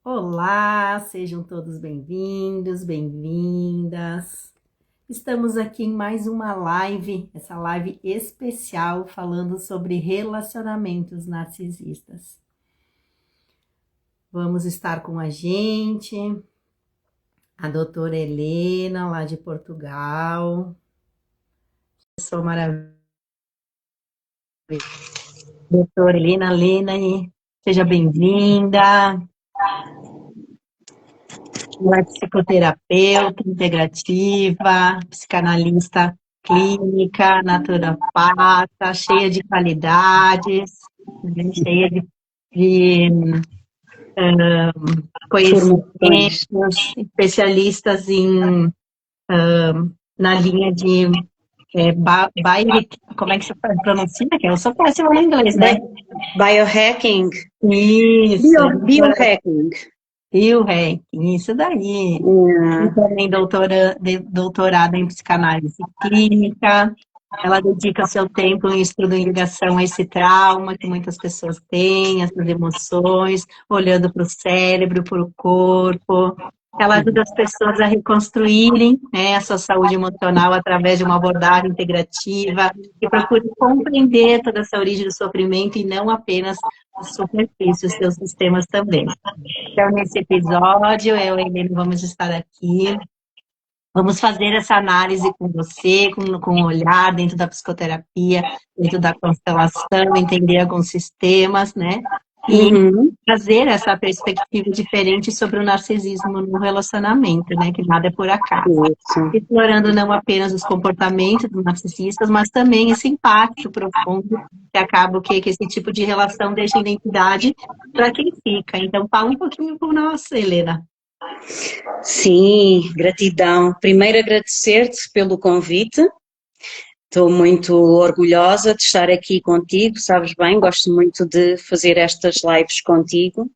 Olá, sejam todos bem-vindos, bem-vindas. Estamos aqui em mais uma live, essa live especial falando sobre relacionamentos narcisistas. Vamos estar com a gente, a doutora Helena, lá de Portugal. Pessoa maravilhosa. Doutora Helena, seja bem-vinda. Ela é psicoterapeuta integrativa, psicanalista clínica, naturopata, cheia de qualidades, né, cheia de Formações. conhecimentos, especialistas na linha de como é que se pronuncia? Que eu sou péssima no inglês, né? Biohacking. Isso, Biohacking. isso daí. E Yeah. também doutorada em psicanálise clínica. Ela dedica seu tempo em estudo em ligação a esse trauma que muitas pessoas têm, essas emoções, olhando para o cérebro, para o corpo. Ela ajuda as pessoas a reconstruírem, né, a sua saúde emocional através de uma abordagem integrativa que procure compreender toda essa origem do sofrimento e não apenas a superfície, os seus sistemas também. Então, nesse episódio, eu e a Helena vamos estar aqui. Vamos fazer essa análise com você, com o olhar dentro da psicoterapia, dentro da constelação, entender alguns sistemas, né? E Uhum. trazer essa perspectiva diferente sobre o narcisismo no relacionamento, né? Que nada é por acaso. Isso. Explorando não apenas os comportamentos dos narcisistas, mas também esse impacto profundo que acaba que esse tipo de relação deixa identidade para quem fica. Então, fala um pouquinho com nós, Helena. Sim, gratidão. Primeiro agradecer-te pelo convite. Estou muito orgulhosa de estar aqui contigo, sabes bem, gosto muito de fazer estas lives contigo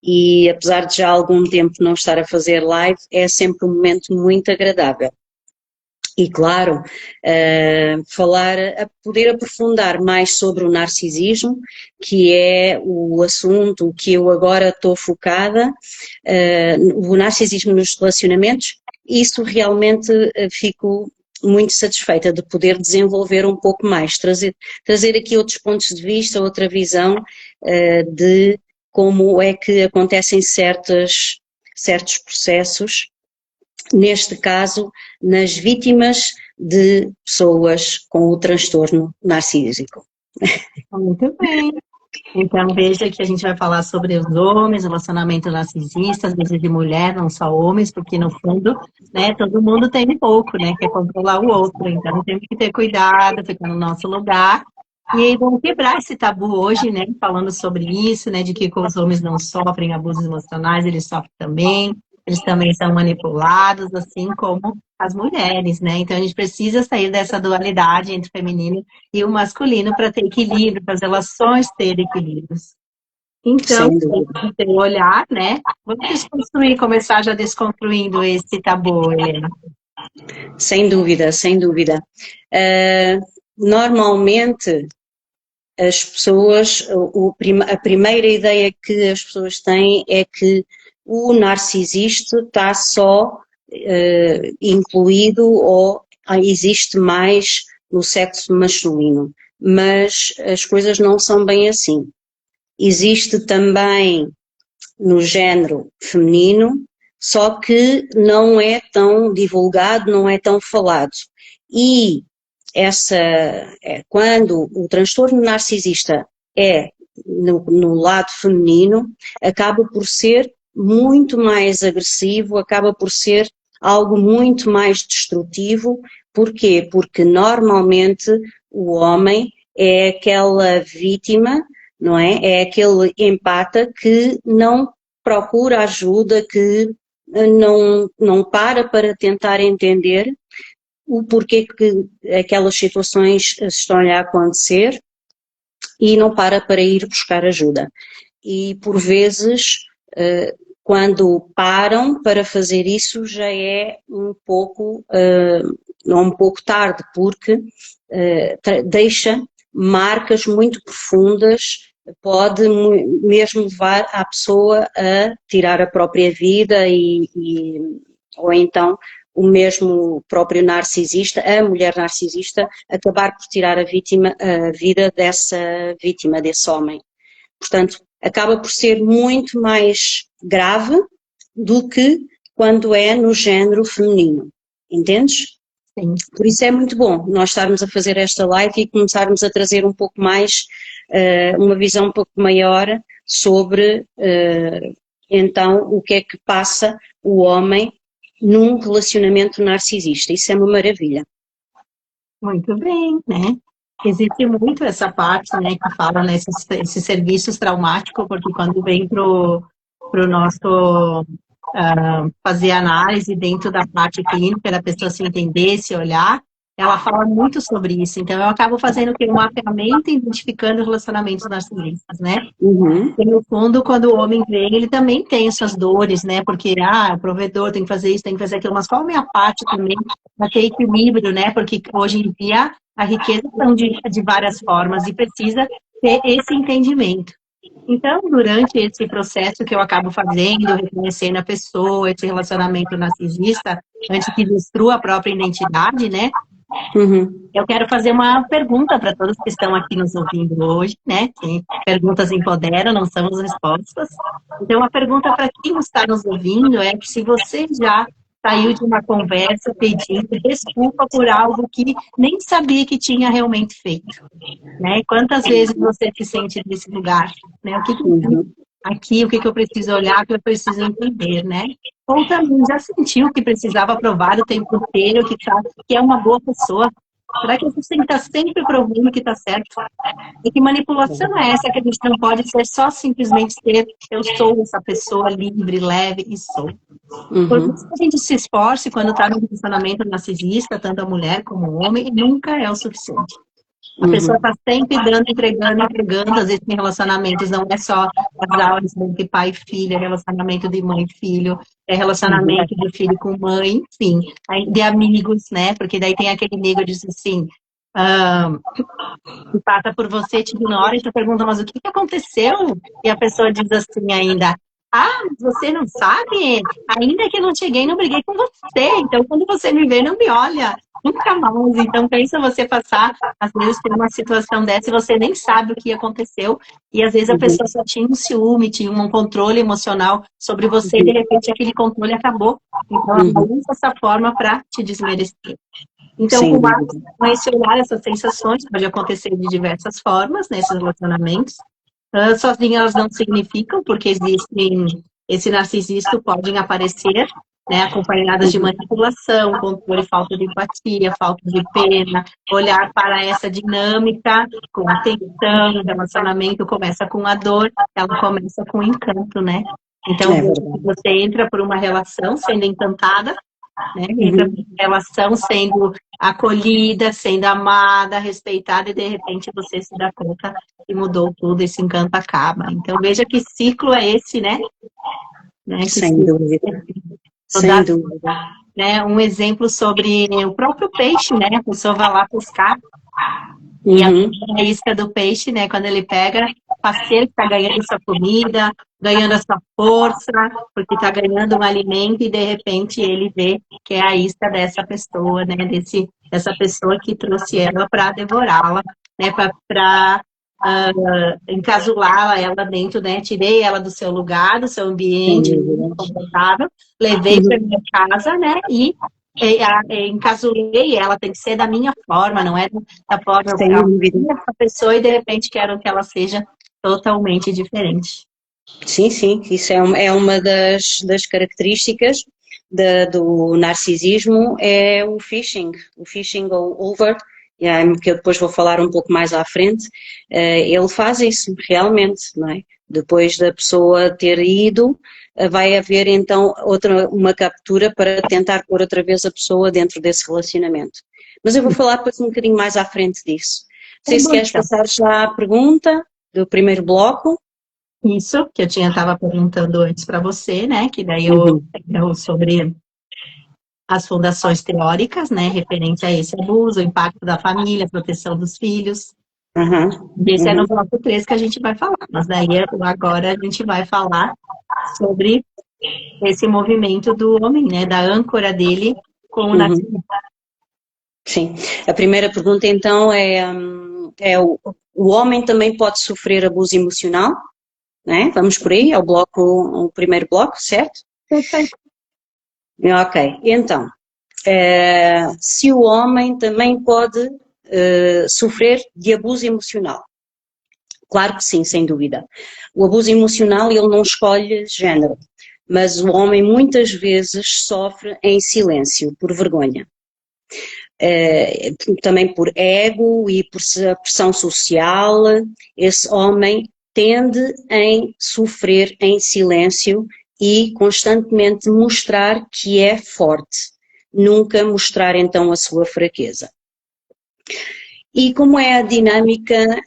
e apesar de já há algum tempo não estar a fazer live, é sempre um momento muito agradável. E claro, poder aprofundar mais sobre o narcisismo, que é o assunto que eu agora estou focada, o narcisismo nos relacionamentos, isso realmente fico muito satisfeita de poder desenvolver um pouco mais, trazer aqui outros pontos de vista, outra visão de como é que acontecem certos processos, neste caso, nas vítimas de pessoas com o transtorno narcísico. Muito bem. Então, veja que a gente vai falar sobre os homens, relacionamento narcisista, às vezes de mulher, não só homens, porque no fundo, né, todo mundo tem um pouco, né, quer controlar o outro, então temos que ter cuidado, ficar no nosso lugar. E aí vamos quebrar esse tabu hoje, né, falando sobre isso, né, de que os homens não sofrem abusos emocionais, eles também são manipulados, assim como as mulheres, né, então a gente precisa sair dessa dualidade entre o feminino e o masculino para ter equilíbrio, para as relações terem equilíbrios. Então, Sem dúvida. tem que olhar, né? Vamos desconstruir, começar já desconstruindo esse tabu, Helena. Sem dúvida, sem dúvida. Normalmente as pessoas, a primeira ideia que as pessoas têm é que o narcisista está só incluído ou existe mais no sexo masculino, mas as coisas não são bem assim. Existe também no género feminino, só que não é tão divulgado, não é tão falado. E quando o transtorno narcisista é no lado feminino, acaba por ser muito mais agressivo, acaba por ser algo muito mais destrutivo. Porquê? Porque normalmente o homem é aquela vítima, não é? É aquele empata que não procura ajuda, que não para tentar entender o porquê que aquelas situações estão-lhe a acontecer e não para ir buscar ajuda. E por vezes, quando param para fazer isso, já é um pouco tarde, porque deixa marcas muito profundas pode mesmo levar a pessoa a tirar a própria vida ou então o mesmo próprio narcisista, a mulher narcisista, acabar por tirar a vida dessa vítima, desse homem. Portanto, acaba por ser muito mais grave do que quando é no género feminino. Entendes? Sim. Por isso é muito bom nós estarmos a fazer esta live e começarmos a trazer um pouco mais, uma visão um pouco maior sobre, então, o que é que passa o homem num relacionamento narcisista. Isso é uma maravilha. Muito bem, né? Existe muito essa parte, né, que fala nesses serviços traumáticos, porque quando vem pro nosso fazer análise dentro da parte clínica, da pessoa se entender, se olhar, ela fala muito sobre isso. Então, eu acabo fazendo um mapeamento e identificando relacionamentos narcisistas, né? Uhum. E, no fundo, quando o homem vem, ele também tem suas dores, né? Porque, o provedor tem que fazer isso, tem que fazer aquilo, mas qual é a minha parte também para ter equilíbrio, né? Porque hoje em dia a riqueza são de várias formas e precisa ter esse entendimento. Então, durante esse processo que eu acabo fazendo, reconhecendo a pessoa, esse relacionamento narcisista, antes que destrua a própria identidade, né? Uhum. Eu quero fazer uma pergunta para todos que estão aqui nos ouvindo hoje, né? Que perguntas empoderam, não são as respostas. Então, uma pergunta para quem está nos ouvindo é que se você já saiu de uma conversa pedindo desculpa por algo que nem sabia que tinha realmente feito, né? E quantas vezes você se sente nesse lugar, né? O que aqui, o que eu preciso olhar, o que eu preciso entender, né? Ou também já sentiu que precisava provar o tempo inteiro que é uma boa pessoa. Será que você tem que estar sempre provando que está certo? E que manipulação é essa que a gente não pode ser só simplesmente ser eu sou essa pessoa livre, leve e sou. Por isso que a gente se esforce quando está num relacionamento narcisista, tanto a mulher como o homem, e nunca é o suficiente. A pessoa está sempre dando, entregando, às vezes em relacionamentos, não é só casal, de pai e filho, é relacionamento de mãe e filho, é relacionamento de filho com mãe, enfim, de amigos, né? Porque daí tem aquele nego que diz assim, que passa por você, te ignora e tu pergunta, mas o que aconteceu? E a pessoa diz assim ainda, mas você não sabe? Ainda que eu não cheguei, não briguei com você. Então, quando você me vê, não me olha. Nunca mais. Então, pensa você passar, às vezes, por uma situação dessa e você nem sabe o que aconteceu. E, às vezes, a pessoa só tinha um ciúme, tinha um controle emocional sobre você e, de repente, aquele controle acabou. Então, ela usa essa forma para te desmerecer. Então, com esse olhar, essas sensações, pode acontecer de diversas formas nesses relacionamentos. Sozinhas elas não significam, porque existem, esse narcisista podem aparecer, né, acompanhadas de manipulação, controle, falta de empatia, falta de pena, olhar para essa dinâmica com atenção, o relacionamento começa com a dor, ela começa com o encanto, né? Então, você entra por uma relação sendo encantada, né? Entra por uma relação sendo acolhida, sendo amada, respeitada, e de repente você se dá conta que mudou tudo, esse encanto acaba. Então, veja que ciclo é esse, né? Sem dúvida. Sem dúvida. Né? Um exemplo sobre o próprio peixe, né? A pessoa vai lá pescar e a isca do peixe, né? Quando ele pega, parceiro que está ganhando sua comida, ganhando a sua força, porque está ganhando um alimento e de repente ele vê que é a isca dessa pessoa, né? Dessa pessoa que trouxe ela para devorá-la, né? Para encasular ela dentro, né? Tirei ela do seu lugar, do seu ambiente confortável, levei para minha casa, né? E encasulei ela, tem que ser da minha forma, não é da forma dessa pessoa, e de repente quero que ela seja totalmente diferente. Sim, isso é uma das características do narcisismo, é o phishing over, que eu depois vou falar um pouco mais à frente. Ele faz isso realmente, não é? Depois da pessoa ter ido, vai haver então uma captura para tentar pôr outra vez a pessoa dentro desse relacionamento. Mas eu vou falar depois um bocadinho mais à frente disso. Não sei se queres passar já a pergunta do primeiro bloco. Isso, que eu estava perguntando antes para você, né? Que daí eu sobre as fundações teóricas, né? Referente a esse abuso, o impacto da família, a proteção dos filhos. Esse é no bloco 3 que a gente vai falar, mas daí agora a gente vai falar sobre esse movimento do homem, né, da âncora dele com o narcisismo. Sim. A primeira pergunta então é o homem também pode sofrer abuso emocional? Né? Vamos por aí, é o primeiro bloco, certo? Perfeito. Ok, então, se o homem também pode sofrer de abuso emocional? Claro que sim, sem dúvida. O abuso emocional, ele não escolhe género, mas o homem muitas vezes sofre em silêncio, por vergonha. Também por ego e por pressão social, esse homem tende a sofrer em silêncio e constantemente mostrar que é forte, nunca mostrar então a sua fraqueza. E como é a dinâmica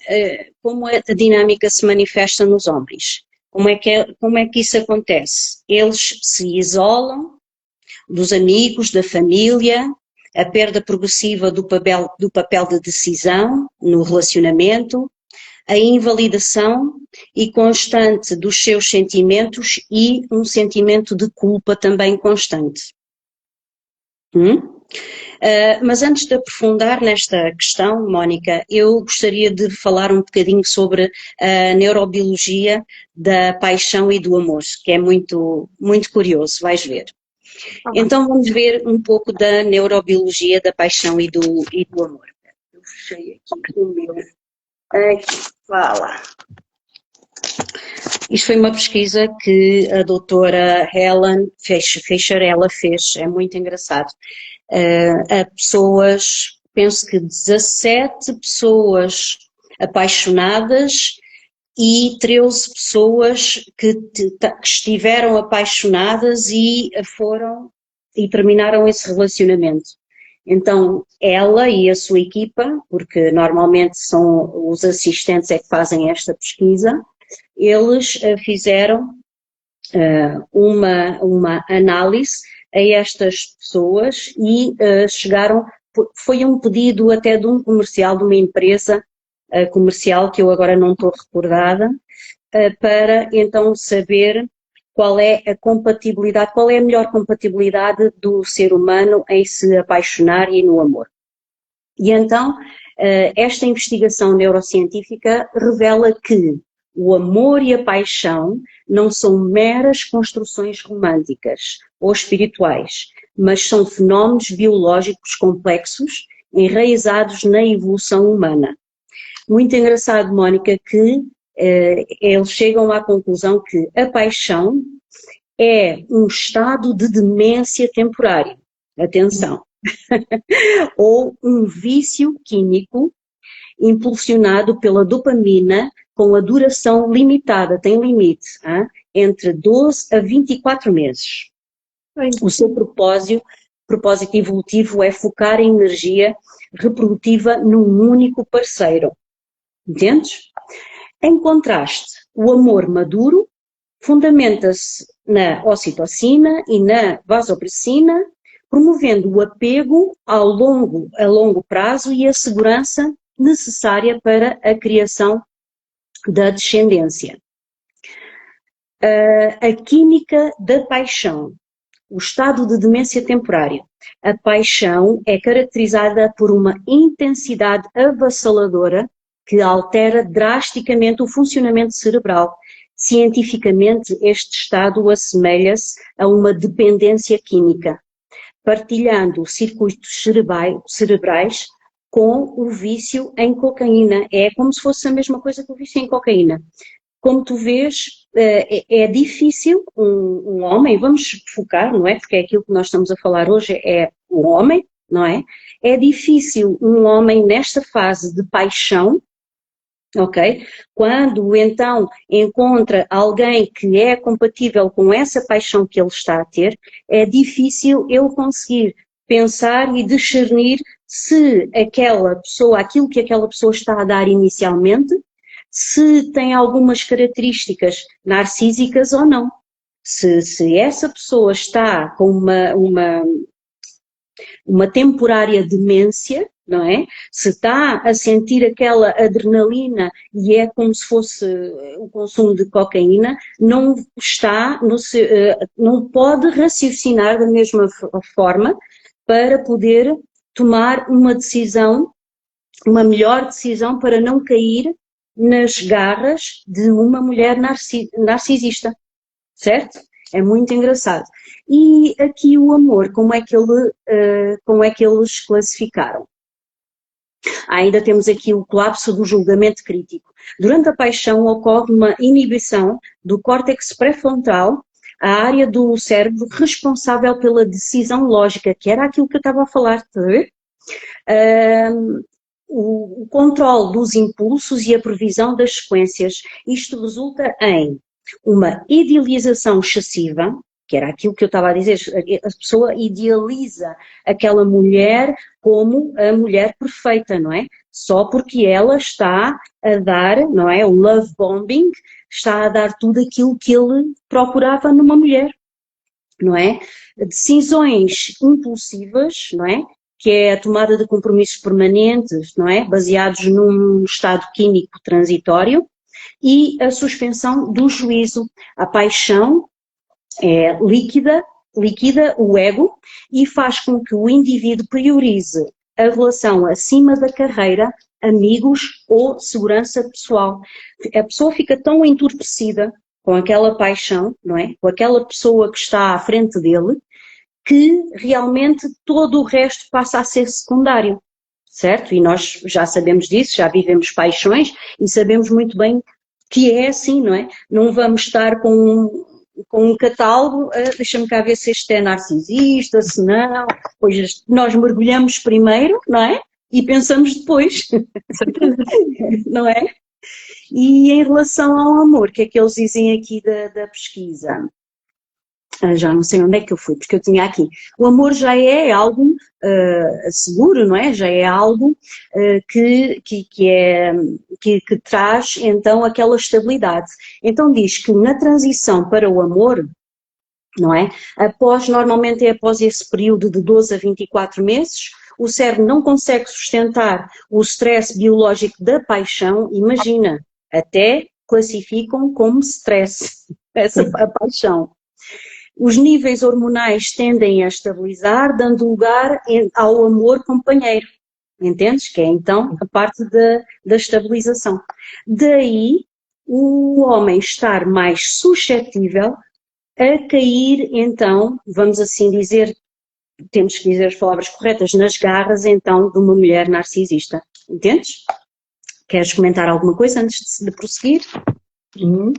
se manifesta nos homens? Como é que isso acontece? Eles se isolam dos amigos, da família, a perda progressiva do papel de decisão no relacionamento, a invalidação e constante dos seus sentimentos e um sentimento de culpa também constante. Mas antes de aprofundar nesta questão, Mónica, eu gostaria de falar um bocadinho sobre a neurobiologia da paixão e do amor, que é muito, muito curioso, vais ver. Então vamos ver um pouco da neurobiologia da paixão e do amor. Eu fechei aqui o meu. Aqui, fala. Isto foi uma pesquisa que a doutora Helen Fisher ela fez, é muito engraçado. A pessoas, penso que 17 pessoas apaixonadas e 13 pessoas que estiveram apaixonadas e terminaram esse relacionamento. Então, ela e a sua equipa, porque normalmente são os assistentes é que fazem esta pesquisa, eles fizeram uma análise a estas pessoas e chegaram, foi um pedido até de um comercial, de uma empresa comercial, que eu agora não estou recordada, para então saber qual é a compatibilidade, qual é a melhor compatibilidade do ser humano em se apaixonar e no amor. E então, esta investigação neurocientífica revela que o amor e a paixão não são meras construções românticas ou espirituais, mas são fenómenos biológicos complexos enraizados na evolução humana. Muito engraçado, Mónica, que eles chegam à conclusão que a paixão é um estado de demência temporário. Atenção. Ou um vício químico impulsionado pela dopamina com a duração limitada, tem limite, entre 12 a 24 meses. O seu propósito evolutivo é focar a energia reprodutiva num único parceiro. Entendes? Em contraste, o amor maduro fundamenta-se na ocitocina e na vasopressina, promovendo o apego a longo prazo e a segurança necessária para a criação da descendência. A química da paixão, o estado de demência temporária. A paixão é caracterizada por uma intensidade avassaladora que altera drasticamente o funcionamento cerebral. Cientificamente, este estado assemelha-se a uma dependência química, partilhando circuitos cerebrais com o vício em cocaína. É como se fosse a mesma coisa que o vício em cocaína. Como tu vês, é difícil um homem, vamos focar, não é? Porque é aquilo que nós estamos a falar hoje, é o homem, não é? É difícil um homem nesta fase de paixão, ok? Quando então encontra alguém que é compatível com essa paixão que ele está a ter, é difícil ele conseguir pensar e discernir se aquela pessoa, aquilo que aquela pessoa está a dar inicialmente, se tem algumas características narcísicas ou não. Se essa pessoa está com uma temporária demência, não é? Se está a sentir aquela adrenalina e é como se fosse o consumo de cocaína, não está, não pode raciocinar da mesma forma para poder tomar uma decisão, uma melhor decisão para não cair nas garras de uma mulher narcisista, certo? É muito engraçado. E aqui o amor, como é que eles classificaram? Ainda temos aqui o colapso do julgamento crítico. Durante a paixão ocorre uma inibição do córtex pré-frontal, a área do cérebro responsável pela decisão lógica, que era aquilo que eu estava a falar, tá a ver? O controle dos impulsos e a previsão das sequências. Isto resulta em uma idealização excessiva, que era aquilo que eu estava a dizer, a pessoa idealiza aquela mulher como a mulher perfeita, não é? Só porque ela está a dar, não é? O love bombing, está a dar tudo aquilo que ele procurava numa mulher, não é? Decisões impulsivas, não é? Que é a tomada de compromissos permanentes, não é? Baseados num estado químico transitório, e a suspensão do juízo. A paixão é líquida o ego e faz com que o indivíduo priorize a relação acima da carreira, amigos ou segurança pessoal. A pessoa fica tão entorpecida com aquela paixão, não é? Com aquela pessoa que está à frente dele, que realmente todo o resto passa a ser secundário, certo? E nós já sabemos disso, já vivemos paixões e sabemos muito bem que é assim, não é? Não vamos estar com um catálogo, deixa-me cá ver se este é narcisista, se não, pois nós mergulhamos primeiro, não é? E pensamos depois, não é? E em relação ao amor, o que é que eles dizem aqui da pesquisa? Já não sei onde é que eu fui, porque eu tinha aqui. O amor já é algo seguro, não é? Já é algo que traz então aquela estabilidade. Então diz que na transição para o amor, não é? Normalmente é após esse período de 12 a 24 meses, o cérebro não consegue sustentar o stress biológico da paixão, imagina, até classificam como stress, a paixão. Os níveis hormonais tendem a estabilizar, dando lugar ao amor companheiro, entendes? Que é então a parte da estabilização. Daí o homem estar mais suscetível a cair, então, vamos assim dizer, temos que dizer as palavras corretas, nas garras então de uma mulher narcisista, entendes? Queres comentar alguma coisa antes de prosseguir?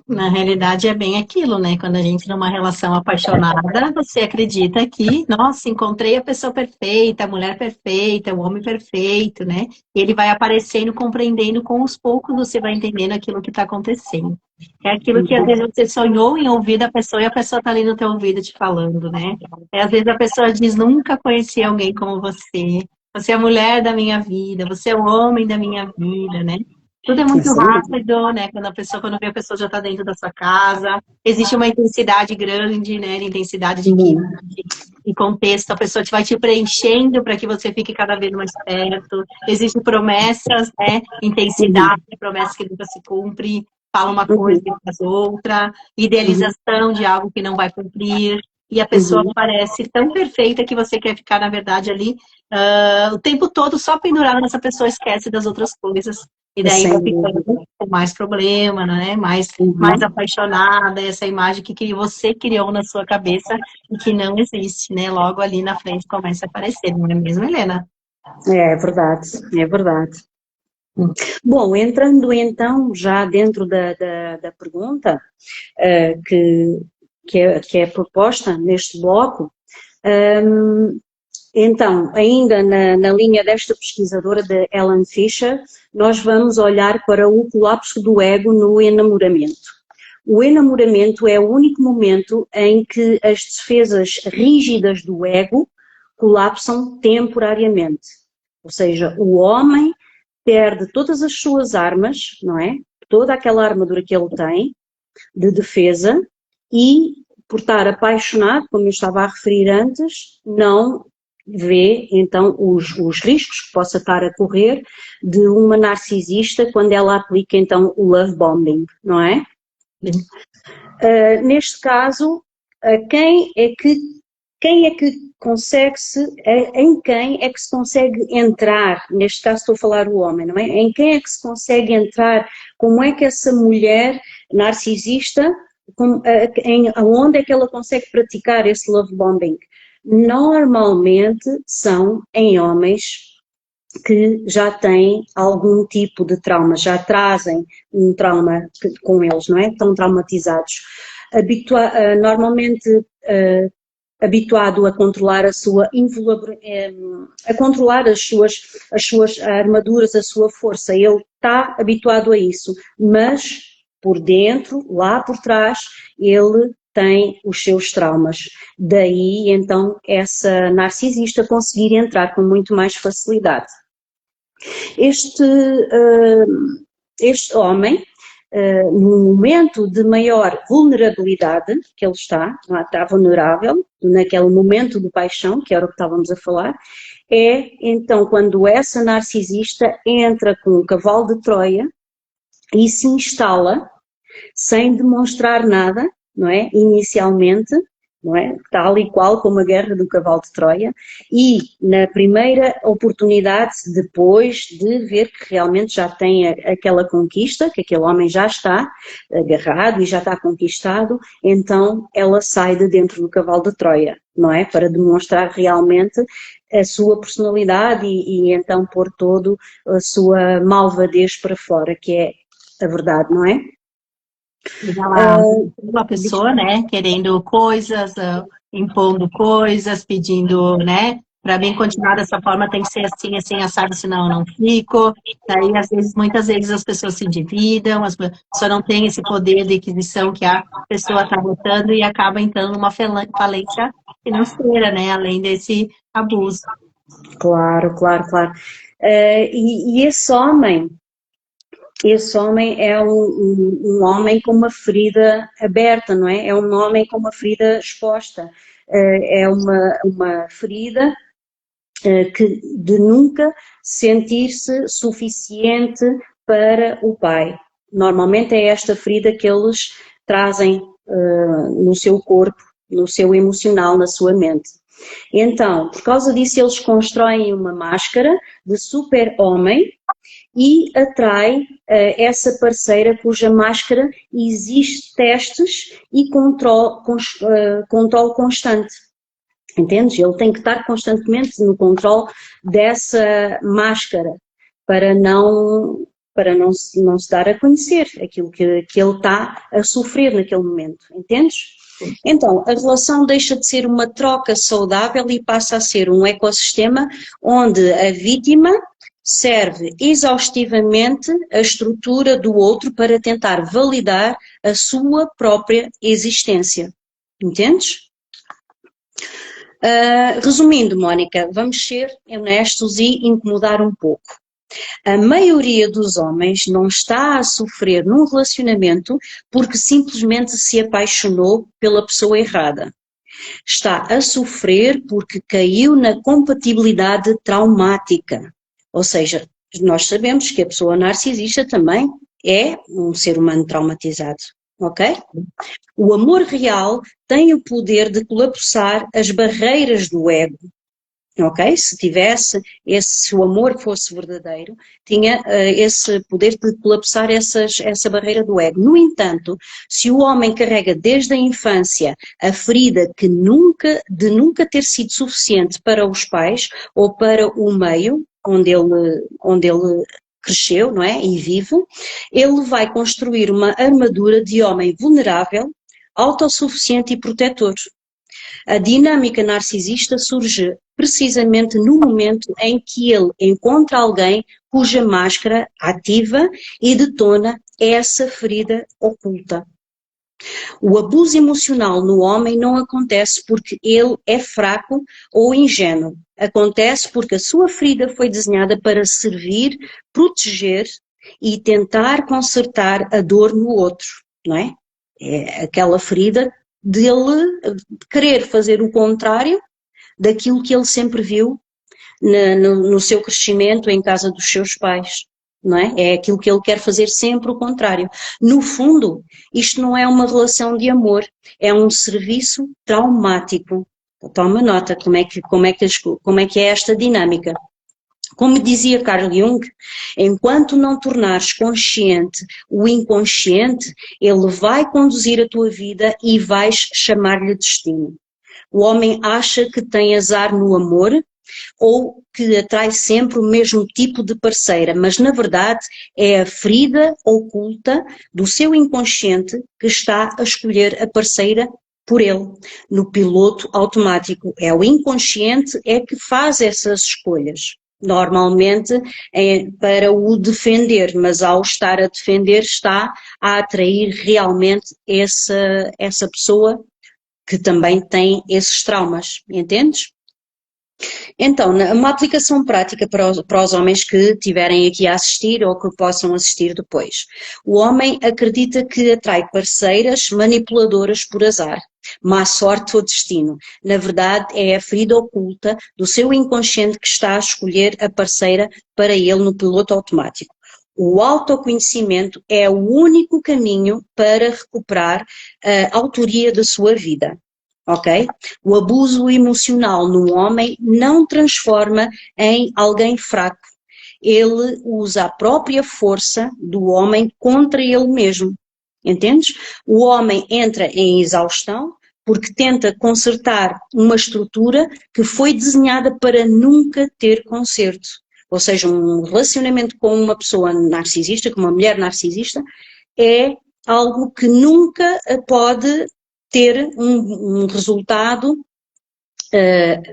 Na realidade é bem aquilo, né? Quando a gente numa relação apaixonada, você acredita que, nossa, encontrei a pessoa perfeita, a mulher perfeita, o homem perfeito, né? E ele vai aparecendo, compreendendo, com os poucos você vai entendendo aquilo que está acontecendo. É aquilo que às vezes você sonhou em ouvir da pessoa e a pessoa está ali no teu ouvido te falando, né? Às vezes a pessoa diz, nunca conheci alguém como você. Você é a mulher da minha vida, você é o homem da minha vida, né? Tudo é muito rápido, né? Quando vê a pessoa já está dentro da sua casa. Existe uma intensidade grande, né? Intensidade de contexto. A pessoa vai te preenchendo para que você fique cada vez mais perto. Existem promessas, né? Intensidade, promessas que nunca se cumpre. Fala uma coisa e faz outra. Idealização de algo que não vai cumprir. E a pessoa parece tão perfeita que você quer ficar, na verdade, ali o tempo todo só pendurado nessa pessoa, esquece das outras coisas. E daí vai ficando com mais problema, né? Mais apaixonada, essa imagem que você criou na sua cabeça e que não existe, né? Logo ali na frente começa a aparecer, não é mesmo, Helena? É verdade, é verdade. Bom, entrando então já dentro da pergunta que é proposta neste bloco, então, ainda na linha desta pesquisadora, de Ellen Fisher, nós vamos olhar para o colapso do ego no enamoramento. O enamoramento é o único momento em que as defesas rígidas do ego colapsam temporariamente. Ou seja, o homem perde todas as suas armas, não é? Toda aquela armadura que ele tem de defesa e, por estar apaixonado, como eu estava a referir antes, não vê então os riscos que possa estar a correr de uma narcisista quando ela aplica então o love bombing, não é? Neste caso, quem é que em quem é que se consegue entrar, neste caso estou a falar o homem, não é? Em quem é que se consegue entrar, como é que essa mulher narcisista, aonde é que ela consegue praticar esse love bombing? Normalmente são em homens que já têm algum tipo de trauma, já trazem um trauma com eles, não é? Estão traumatizados. Normalmente habituado a controlar a sua a controlar as suas armaduras, a sua força. Ele está habituado a isso, mas por dentro, lá por trás, ele tem os seus traumas. Daí, então, essa narcisista conseguir entrar com muito mais facilidade. Este homem, no momento de maior vulnerabilidade que ele está vulnerável, naquele momento de paixão, que era o que estávamos a falar, é então quando essa narcisista entra com o cavalo de Troia e se instala sem demonstrar nada, não é? Inicialmente, não é? Tal e qual como a guerra do cavalo de Troia, e na primeira oportunidade, depois de ver que realmente já tem aquela conquista, que aquele homem já está agarrado e já está conquistado, então ela sai de dentro do cavalo de Troia, não é? Para demonstrar realmente a sua personalidade e então pôr todo a sua malvadez para fora, que é a verdade, não é? Uma pessoa, né, querendo coisas, impondo coisas, pedindo, né, para mim continuar dessa forma tem que ser assim, assim, assado, senão eu não fico. Daí, muitas vezes as pessoas se endividam, as pessoas não têm esse poder de aquisição que a pessoa está botando e acaba entrando numa falência financeira, né, além desse abuso. Claro. E esse homem é um homem com uma ferida aberta, não é? É um homem com uma ferida exposta. É uma ferida de nunca sentir-se suficiente para o pai. Normalmente é esta ferida que eles trazem no seu corpo, no seu emocional, na sua mente. Então, por causa disso, eles constroem uma máscara de super-homem e atrai essa parceira cuja máscara existe testes e controle constante. Entendes? Ele tem que estar constantemente no controle dessa máscara para não se dar a conhecer aquilo que ele está a sofrer naquele momento. Entendes? Então, a relação deixa de ser uma troca saudável e passa a ser um ecossistema onde a vítima serve exaustivamente a estrutura do outro para tentar validar a sua própria existência. Entendes? Resumindo, Mónica, vamos ser honestos e incomodar um pouco. A maioria dos homens não está a sofrer num relacionamento porque simplesmente se apaixonou pela pessoa errada. Está a sofrer porque caiu na compatibilidade traumática. Ou seja, nós sabemos que a pessoa narcisista também é um ser humano traumatizado, ok? O amor real tem o poder de colapsar as barreiras do ego. Ok? Se o amor fosse verdadeiro, tinha esse poder de colapsar essa barreira do ego. No entanto, se o homem carrega desde a infância a ferida de nunca ter sido suficiente para os pais ou para o meio onde ele cresceu, não é? E vive, ele vai construir uma armadura de homem vulnerável, autossuficiente e protetor. A dinâmica narcisista surge precisamente no momento em que ele encontra alguém cuja máscara ativa e detona essa ferida oculta. O abuso emocional no homem não acontece porque ele é fraco ou ingênuo. Acontece porque a sua ferida foi desenhada para servir, proteger e tentar consertar a dor no outro, não é? É aquela ferida dele querer fazer o contrário daquilo que ele sempre viu no seu crescimento em casa dos seus pais. Não é? É aquilo que ele quer fazer sempre o contrário. No fundo, isto não é uma relação de amor, é um serviço traumático. Toma nota como é que é esta dinâmica. Como dizia Carl Jung, enquanto não tornares consciente o inconsciente, ele vai conduzir a tua vida e vais chamar-lhe destino. O homem acha que tem azar no amor ou que atrai sempre o mesmo tipo de parceira, mas na verdade é a ferida oculta do seu inconsciente que está a escolher a parceira por ele, no piloto automático. É o inconsciente que faz essas escolhas. Normalmente é para o defender, mas ao estar a defender está a atrair realmente essa pessoa que também tem esses traumas, entendes? Então, uma aplicação prática para os homens que estiverem aqui a assistir ou que possam assistir depois. O homem acredita que atrai parceiras manipuladoras por azar, má sorte ou destino. Na verdade, é a ferida oculta do seu inconsciente que está a escolher a parceira para ele no piloto automático. O autoconhecimento é o único caminho para recuperar a autoria da sua vida. Ok? O abuso emocional no homem não transforma em alguém fraco. Ele usa a própria força do homem contra ele mesmo. Entendes? O homem entra em exaustão porque tenta consertar uma estrutura que foi desenhada para nunca ter conserto. Ou seja, um relacionamento com uma pessoa narcisista, com uma mulher narcisista, é algo que nunca pode ter um resultado,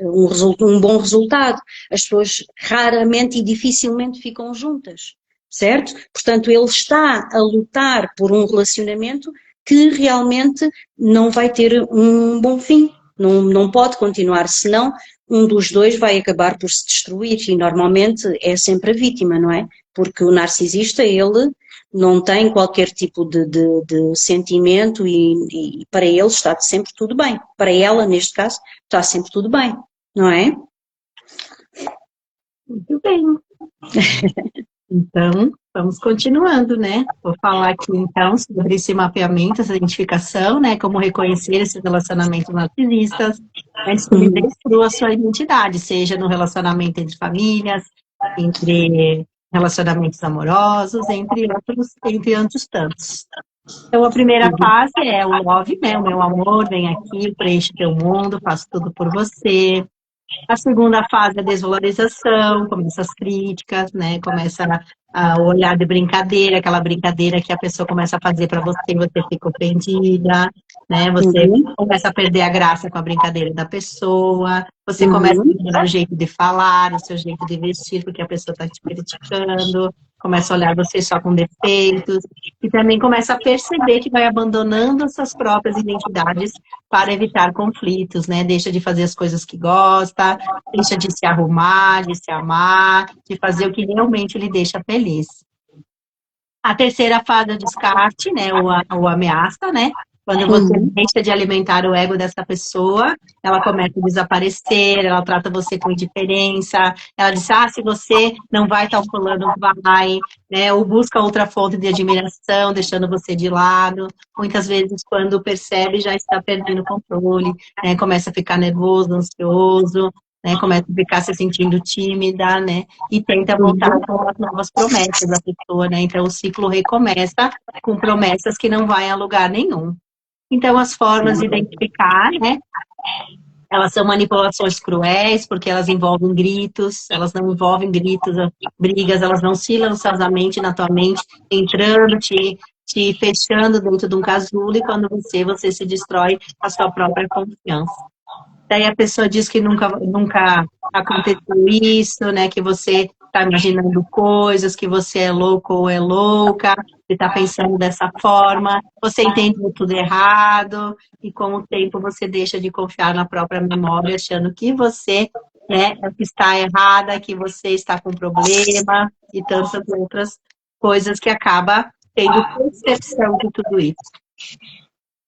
um bom resultado. As pessoas raramente e dificilmente ficam juntas, certo? Portanto, ele está a lutar por um relacionamento que realmente não vai ter um bom fim, não pode continuar, senão um dos dois vai acabar por se destruir e normalmente é sempre a vítima, não é? Porque o narcisista, ele não tem qualquer tipo de sentimento e para ele está sempre tudo bem. Para ela, neste caso, está sempre tudo bem, não é? Muito bem. Então, vamos continuando, né? Vou falar aqui, então, sobre esse mapeamento, essa identificação, né? Como reconhecer esses relacionamentos narcisistas, antes que ele destrua a sua identidade, seja no relacionamento entre famílias, entre relacionamentos amorosos, entre outros tantos. Então, a primeira fase é o love, né? O meu amor, vem aqui, preenche teu mundo, faço tudo por você. A segunda fase é a desvalorização, começa as críticas, né? Começa o olhar de brincadeira, aquela brincadeira que a pessoa começa a fazer para você e você fica ofendida, né? Você começa a perder a graça com a brincadeira da pessoa, você começa a mudar o jeito de falar, o seu jeito de vestir, porque a pessoa está te criticando, começa a olhar você só com defeitos, e também começa a perceber que vai abandonando as suas próprias identidades para evitar conflitos, né? Deixa de fazer as coisas que gosta, deixa de se arrumar, de se amar, de fazer o que realmente lhe deixa feliz. A terceira fase é o descarte, né? Ou ameaça, né? Quando você deixa de alimentar o ego dessa pessoa, ela começa a desaparecer, ela trata você com indiferença, ela diz, se você não vai, tal fulano vai, né? Ou busca outra fonte de admiração, deixando você de lado. Muitas vezes, quando percebe, já está perdendo o controle, né? Começa a ficar nervoso, ansioso, né? Começa a ficar se sentindo tímida, né? E tenta voltar com as novas promessas da pessoa, né? Então, o ciclo recomeça com promessas que não vai a lugar nenhum. Então, as formas de identificar, né? Elas são manipulações cruéis, porque elas envolvem gritos, elas não envolvem gritos, brigas, elas vão silenciosamente na tua mente, entrando, te fechando dentro de um casulo, e quando você se destrói a sua própria confiança. Daí a pessoa diz que nunca aconteceu isso, né? Que você está imaginando coisas, que você é louco ou é louca, você está pensando dessa forma, você entende tudo errado, e com o tempo você deixa de confiar na própria memória, achando que você está errada, que você está com problema, e tantas outras coisas que acaba tendo percepção de tudo isso.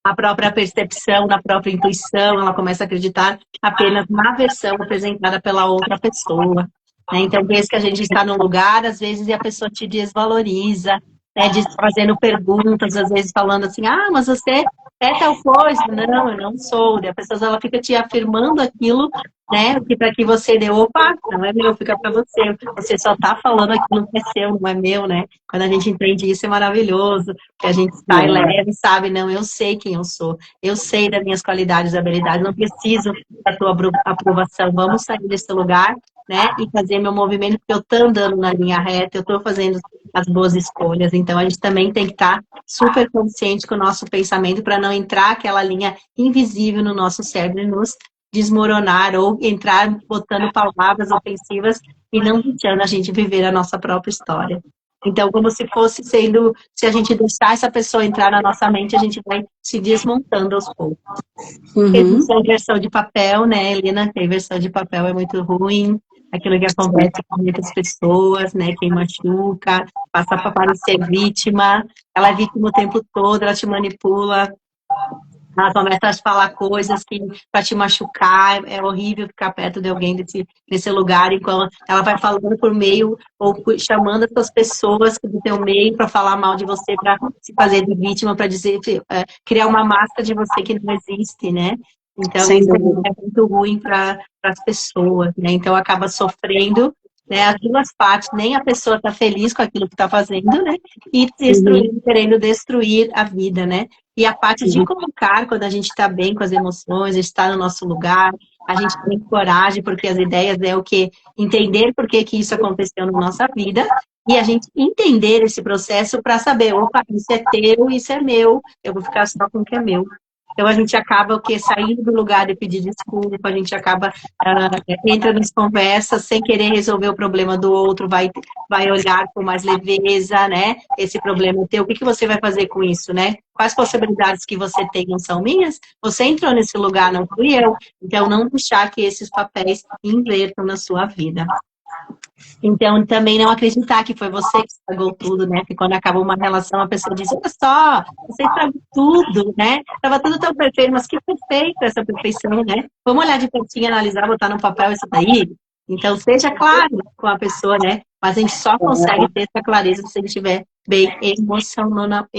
a própria percepção, na própria intuição, ela começa a acreditar apenas na versão apresentada pela outra pessoa, né? Então, desde que a gente está num lugar, às vezes a pessoa te desvaloriza, né? Fazendo perguntas, às vezes falando assim, ah, mas você é tal coisa. Não, eu não sou. E a pessoa, ela fica te afirmando aquilo, né? Que para que você dê, opa, não é meu, fica para você. Você só está falando aquilo que é seu, não é meu, né? Quando a gente entende isso, é maravilhoso. Que a gente sai leve, sabe? Não, eu sei quem eu sou. Eu sei das minhas qualidades e habilidades. Não preciso da tua aprovação. Vamos sair desse lugar, né? E fazer meu movimento, porque eu estou andando na linha reta, eu estou fazendo as boas escolhas. Então, a gente também tem que estar super consciente com o nosso pensamento para não entrar aquela linha invisível no nosso cérebro e nos desmoronar ou entrar botando palavras ofensivas e não deixando a gente viver a nossa própria história. Então, como se fosse sendo, se a gente deixar essa pessoa entrar na nossa mente, a gente vai se desmontando aos poucos. Existe a versão de papel, né, Helena? A versão de papel é muito ruim, aquilo que acontece com muitas pessoas, né, quem machuca, passa para parecer vítima, ela é vítima o tempo todo, ela te manipula, ela começa a falar coisas que para te machucar, é horrível ficar perto de alguém desse lugar, enquanto ela vai falando por meio, ou chamando as pessoas do teu meio para falar mal de você, para se fazer de vítima, para dizer, criar uma máscara de você que não existe, né? Então, isso é muito ruim para as pessoas, né? Então, acaba sofrendo, né, as duas partes, nem a pessoa está feliz com aquilo que está fazendo, né? E destruindo, querendo destruir a vida, né? E a parte de colocar, quando a gente está bem com as emoções, está no nosso lugar, a gente tem coragem, porque as ideias é o que entender por que isso aconteceu na nossa vida, e a gente entender esse processo para saber, opa, isso é teu, isso é meu, eu vou ficar só com o que é meu. Então, a gente acaba saindo do lugar de pedir desculpa, a gente acaba, entra nas conversas sem querer resolver o problema do outro, vai olhar com mais leveza, né? Esse problema é teu, o que você vai fazer com isso, né? Quais possibilidades que você tem não são minhas? Você entrou nesse lugar, não fui eu. Então, não deixar que esses papéis invertam na sua vida. Então, também não acreditar que foi você que estragou tudo, né? Porque quando acaba uma relação, a pessoa diz, olha só, você estragou tudo, né? Estava tudo tão perfeito, mas que perfeito essa perfeição, né? Vamos olhar de pertinho, analisar, botar no papel isso daí? Então, seja claro com a pessoa, né? Mas a gente só consegue ter essa clareza se a gente estiver bem emocionalmente.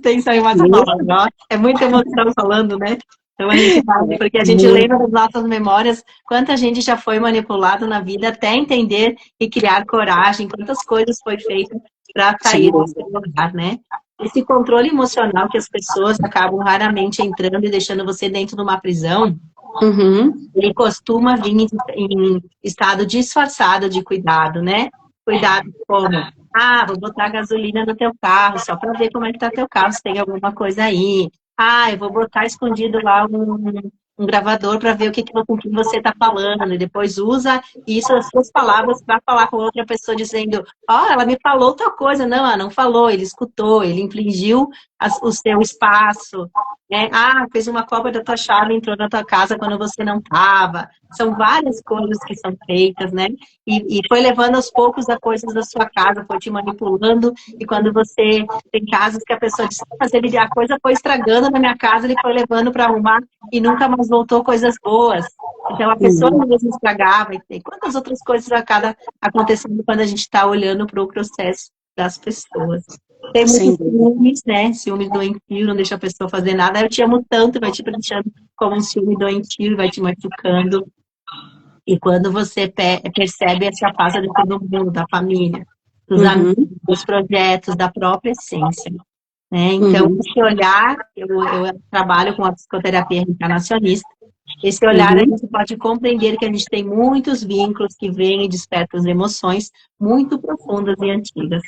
Tem só mais uma palavra. É muita emoção falando, né? Então, a gente fala, porque a gente lembra das nossas memórias, quanta gente já foi manipulado na vida até entender e criar coragem, quantas coisas foi feito para sair desse lugar, né? Esse controle emocional que as pessoas acabam raramente entrando e deixando você dentro de uma prisão, ele costuma vir em estado disfarçado de cuidado, né? Cuidado como, vou botar gasolina no teu carro, só para ver como é que tá teu carro, se tem alguma coisa aí. Eu vou botar escondido lá um gravador para ver com que você está falando, e depois usa isso, as suas palavras, para falar com outra pessoa, dizendo, ela me falou tal coisa. Não, ela não falou, ele escutou, ele infligiu o seu espaço, né? Fez uma cópia da tua chave, entrou na tua casa quando você não estava. São várias coisas que são feitas, né? E foi levando aos poucos a coisas da sua casa, foi te manipulando, e quando você tem casos que a pessoa diz, mas a coisa foi estragando na minha casa, ele foi levando para arrumar e nunca mais voltou coisas boas. Então a pessoa mesmo estragava, e tem quantas outras coisas acabam acontecendo quando a gente está olhando para o processo das pessoas. Tem muitos ciúmes, né? Ciúmes doentio, não deixa a pessoa fazer nada. Eu te amo tanto, vai te deixando como um ciúme doentio, vai te machucando. E quando você percebe essa fase de todo mundo, da família, dos amigos, dos projetos, da própria essência, né? Então, esse olhar, eu trabalho com a psicoterapia reencarnacionista, esse olhar a gente pode compreender que a gente tem muitos vínculos que vêm e despertam as emoções muito profundas e antigas.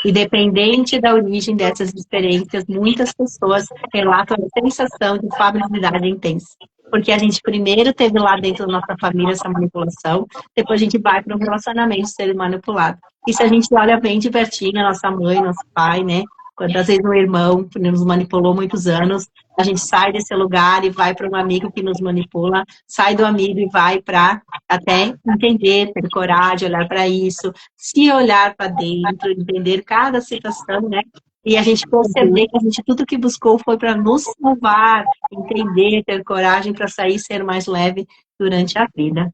Independente da origem dessas experiências, muitas pessoas relatam a sensação de familiaridade intensa. Porque a gente primeiro teve lá dentro da nossa família essa manipulação, depois a gente vai para um relacionamento ser manipulado. E se a gente olha bem de pertinho, a nossa mãe, nosso pai, né? Quantas vezes um irmão que nos manipulou muitos anos, a gente sai desse lugar e vai para um amigo que nos manipula, sai do amigo e vai para até entender, ter coragem, olhar para isso, se olhar para dentro, entender cada situação, né? E a gente perceber que a gente, tudo que buscou foi para nos salvar, entender, ter coragem para sair e ser mais leve durante a vida.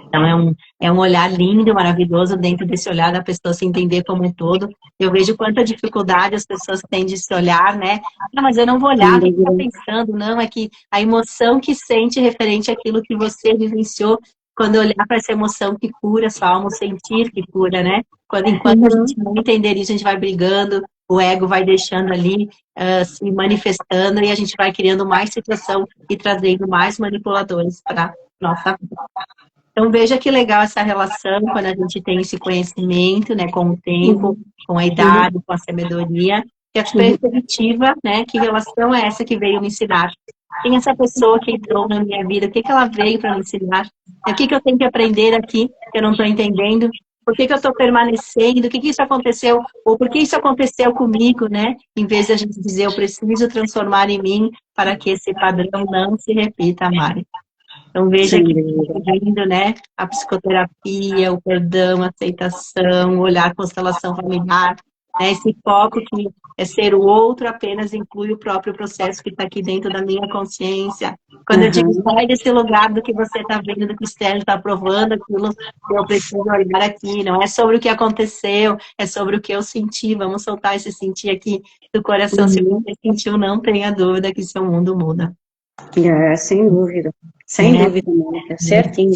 Então, é um olhar lindo, maravilhoso, dentro desse olhar da pessoa se entender como um todo. Eu vejo quanta dificuldade as pessoas têm de se olhar, né? Ah, mas eu não vou olhar, nem ficar pensando. Não, é que a emoção que sente referente àquilo que você vivenciou, quando olhar para essa emoção que cura sua alma, o sentir que cura, né? Enquanto a gente não entender isso, a gente vai brigando, o ego vai deixando ali, se manifestando, e a gente vai criando mais situação e trazendo mais manipuladores para nossa vida. Então, veja que legal essa relação quando a gente tem esse conhecimento, né, com o tempo, com a idade, com a sabedoria, que a perspectiva, né, que relação é essa que veio me ensinar? Quem é essa pessoa que entrou na minha vida? O que ela veio para me ensinar? O que eu tenho que aprender aqui que eu não estou entendendo? Por que eu estou permanecendo? O que isso aconteceu? Ou por que isso aconteceu comigo, né? Em vez de a gente dizer, eu preciso transformar em mim para que esse padrão não se repita mais. Então, veja que lindo, né? A psicoterapia, o perdão, a aceitação, olhar a constelação familiar, né? Esse foco que é ser o outro apenas inclui o próprio processo que está aqui dentro da minha consciência. Quando eu digo, sai desse lugar do que você está vendo, do que o Sérgio está provando, aquilo que eu preciso olhar aqui. Não é sobre o que aconteceu, é sobre o que eu senti. Vamos soltar esse sentir aqui do coração. Se você sentiu, não tenha dúvida que seu mundo muda. Sem dúvida. Sem dúvida, Mônica, certinho.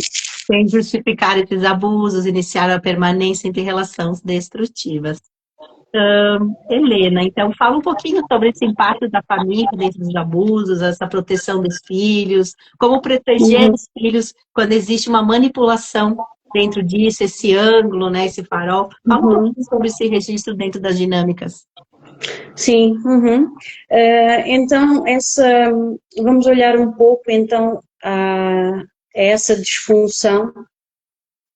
Sem justificar esses abusos, iniciar a permanência entre relações destrutivas. Helena, então fala um pouquinho sobre esse impacto da família dentro dos abusos, essa proteção dos filhos, como proteger os filhos quando existe uma manipulação dentro disso, esse ângulo, né, esse farol. Fala um pouquinho sobre esse registro dentro das dinâmicas. Sim, então vamos olhar um pouco então a essa disfunção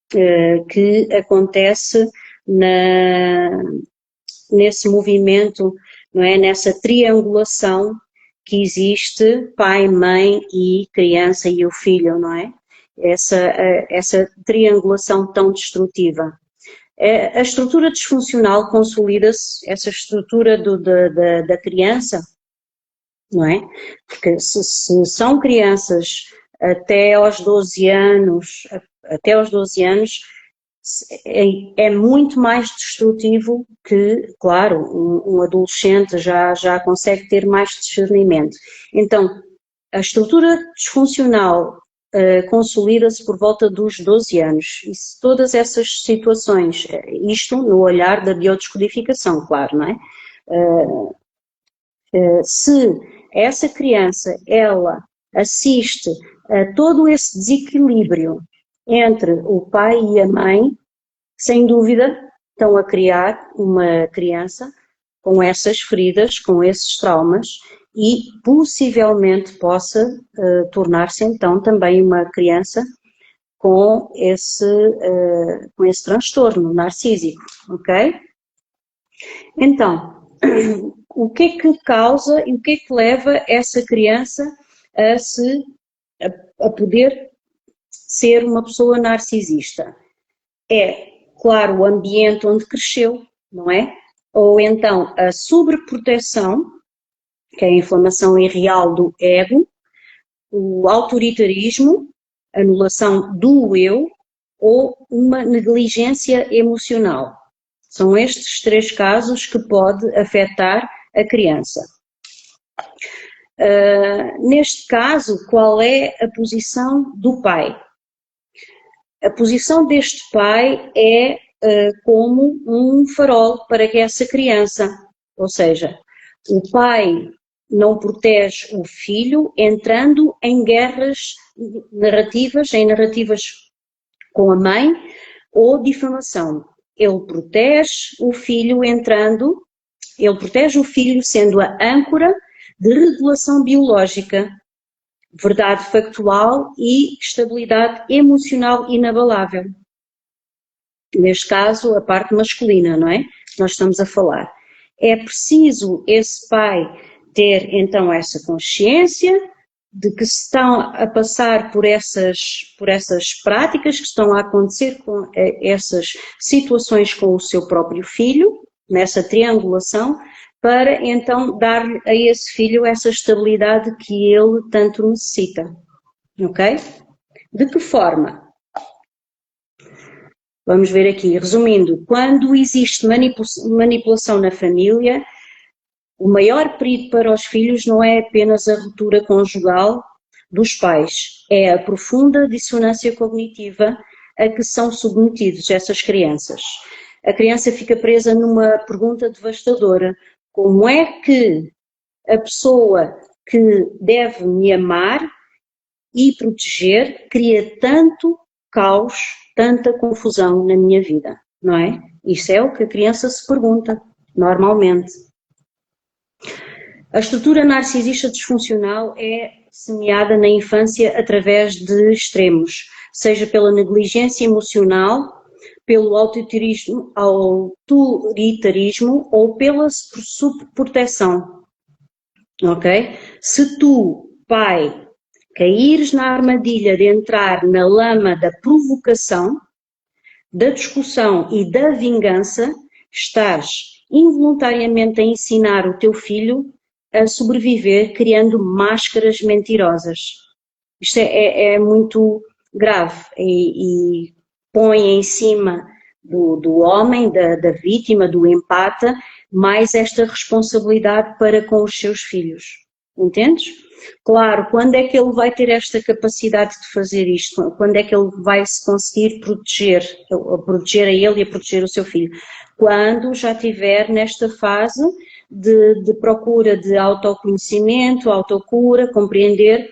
que acontece nesse movimento, não é? Nessa triangulação que existe pai, mãe e criança e o filho, não é? Essa triangulação tão destrutiva. A estrutura disfuncional consolida-se, essa estrutura da criança, não é? Porque se são crianças até aos 12 anos, é muito mais destrutivo que, claro, um adolescente já consegue ter mais discernimento. Então, a estrutura disfuncional consolida-se por volta dos 12 anos. E se todas essas situações, isto no olhar da biodescodificação, claro, não é? Se essa criança, ela assiste a todo esse desequilíbrio entre o pai e a mãe, sem dúvida estão a criar uma criança com essas feridas, com esses traumas, e possivelmente possa tornar-se então também uma criança com esse transtorno narcísico, ok? Então, o que é que causa e o que é que leva essa criança a poder ser uma pessoa narcisista? É, claro, o ambiente onde cresceu, não é? Ou então a sobreproteção, que é a inflamação irreal do ego, o autoritarismo, anulação do eu, ou uma negligência emocional. São estes 3 casos que pode afetar a criança. Neste caso, qual é a posição do pai? A posição deste pai é como um farol para essa criança, ou seja, o pai não protege o filho entrando em guerras narrativas, com a mãe ou difamação. Ele protege o filho sendo a âncora de regulação biológica, verdade factual e estabilidade emocional inabalável. Neste caso, a parte masculina, não é? Nós estamos a falar. É preciso esse pai ter então essa consciência de que se estão a passar por essas práticas, que estão a acontecer com essas situações com o seu próprio filho, nessa triangulação, para então dar a esse filho essa estabilidade que ele tanto necessita, ok? De que forma? Vamos ver aqui, resumindo, quando existe manipulação na família, o maior perigo para os filhos não é apenas a ruptura conjugal dos pais, é a profunda dissonância cognitiva a que são submetidos essas crianças. A criança fica presa numa pergunta devastadora: como é que a pessoa que deve me amar e proteger cria tanto caos, tanta confusão na minha vida, não é? Isso é o que a criança se pergunta, normalmente. A estrutura narcisista disfuncional é semeada na infância através de extremos, seja pela negligência emocional, pelo autoritarismo ou pela subproteção, ok? Se tu, pai, caíres na armadilha de entrar na lama da provocação, da discussão e da vingança, estás involuntariamente a ensinar o teu filho a sobreviver criando máscaras mentirosas. Isto é muito grave e põe em cima do homem, da vítima, do empata, mais esta responsabilidade para com os seus filhos. Entendes? Claro, quando é que ele vai ter esta capacidade de fazer isto? Quando é que ele vai se conseguir proteger a ele e a proteger o seu filho? Quando já estiver nesta fase de procura de autoconhecimento, autocura, compreender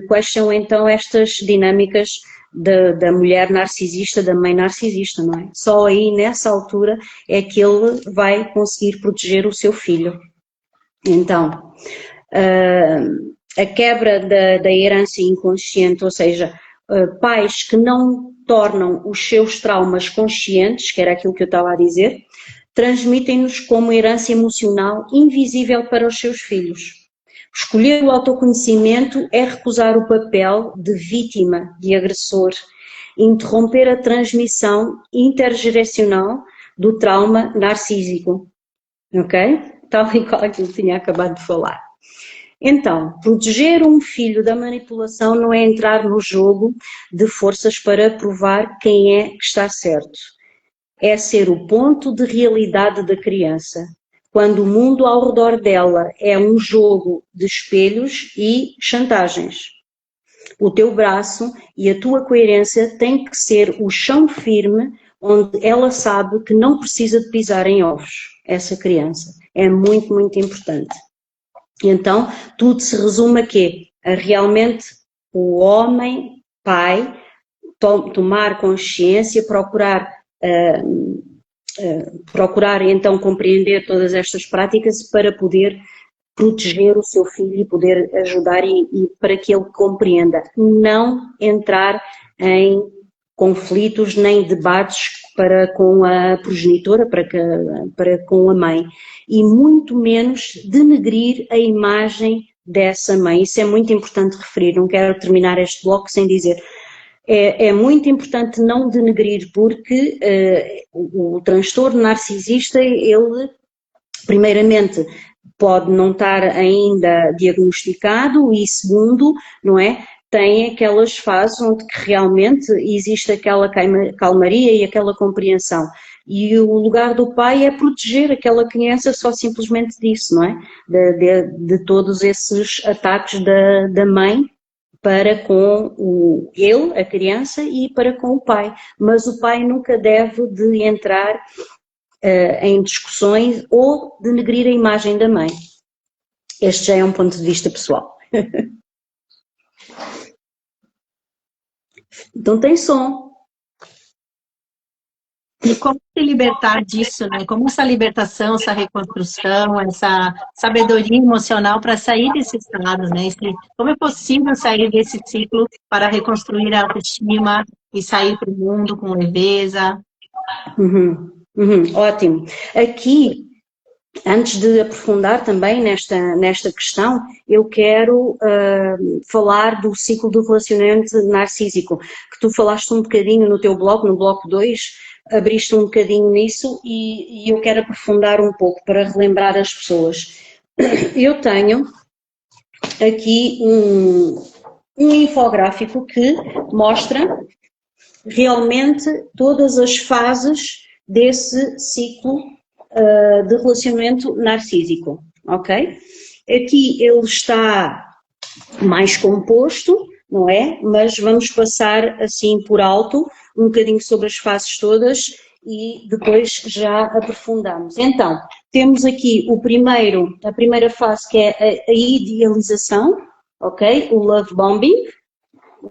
quais são então estas dinâmicas da mulher narcisista, da mãe narcisista, não é? Só aí, nessa altura, é que ele vai conseguir proteger o seu filho. Então, a quebra da herança inconsciente, ou seja, pais que não tornam os seus traumas conscientes, que era aquilo que eu estava a dizer, transmitem-nos como herança emocional invisível para os seus filhos. Escolher o autoconhecimento é recusar o papel de vítima, de agressor, interromper a transmissão intergeracional do trauma narcísico, ok? Tal e qual aquilo que tinha acabado de falar. Então, proteger um filho da manipulação não é entrar no jogo de forças para provar quem é que está certo. É ser o ponto de realidade da criança, quando o mundo ao redor dela é um jogo de espelhos e chantagens. O teu braço e a tua coerência têm que ser o chão firme onde ela sabe que não precisa de pisar em ovos, essa criança. É muito, muito importante. Então, tudo se resume a quê? A realmente o homem, pai, tomar consciência, procurar então compreender todas estas práticas para poder proteger o seu filho e poder ajudar e para que ele compreenda. Não entrar em conflitos nem debates para com a progenitora, para com a mãe, e muito menos denegrir a imagem dessa mãe. Isso é muito importante referir, não quero terminar este bloco sem dizer. É muito importante não denegrir, porque o transtorno narcisista, ele, primeiramente, pode não estar ainda diagnosticado e, segundo, não é? Tem aquelas fases onde que realmente existe aquela calmaria e aquela compreensão. E o lugar do pai é proteger aquela criança só simplesmente disso, não é? De todos esses ataques da mãe para com ele, a criança, e para com o pai. Mas o pai nunca deve de entrar em discussões ou denegrir a imagem da mãe. Este já é um ponto de vista pessoal. Então tem som. E como se libertar disso, né? Como essa libertação, essa reconstrução, essa sabedoria emocional para sair desse estado, né? Como é possível sair desse ciclo para reconstruir a autoestima e sair para o mundo com leveza? Ótimo. Aqui Antes de aprofundar também nesta questão, eu quero falar do ciclo do relacionamento narcísico, que tu falaste um bocadinho no teu blog, no bloco 2, abriste um bocadinho nisso e eu quero aprofundar um pouco para relembrar as pessoas. Eu tenho aqui um infográfico que mostra realmente todas as fases desse ciclo de relacionamento narcísico, ok? Aqui ele está mais composto, não é? Mas vamos passar assim por alto um bocadinho sobre as fases todas e depois já aprofundamos. Então, temos aqui a primeira fase que é a idealização, ok? O love bombing,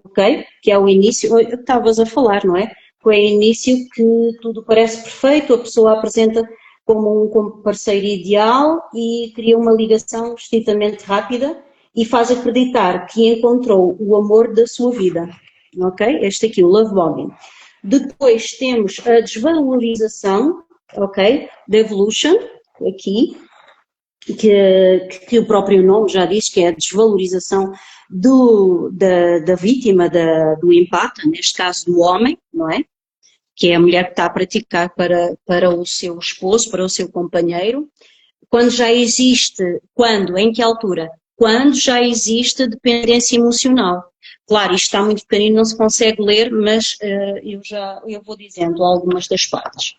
ok? Que é o início, estavas a falar, não é? Que é o início que tudo parece perfeito, a pessoa apresenta como parceiro ideal e cria uma ligação estritamente rápida e faz acreditar que encontrou o amor da sua vida, ok? Este aqui, o love bombing. Depois temos a desvalorização, ok? Devolution, aqui, que o próprio nome já diz que é a desvalorização da vítima, do empate, neste caso do homem, não é? Que é a mulher que está a praticar para o seu esposo, para o seu companheiro. Quando já existe, em que altura? Quando já existe dependência emocional. Claro, isto está muito pequenino, não se consegue ler, mas eu vou dizendo algumas das partes.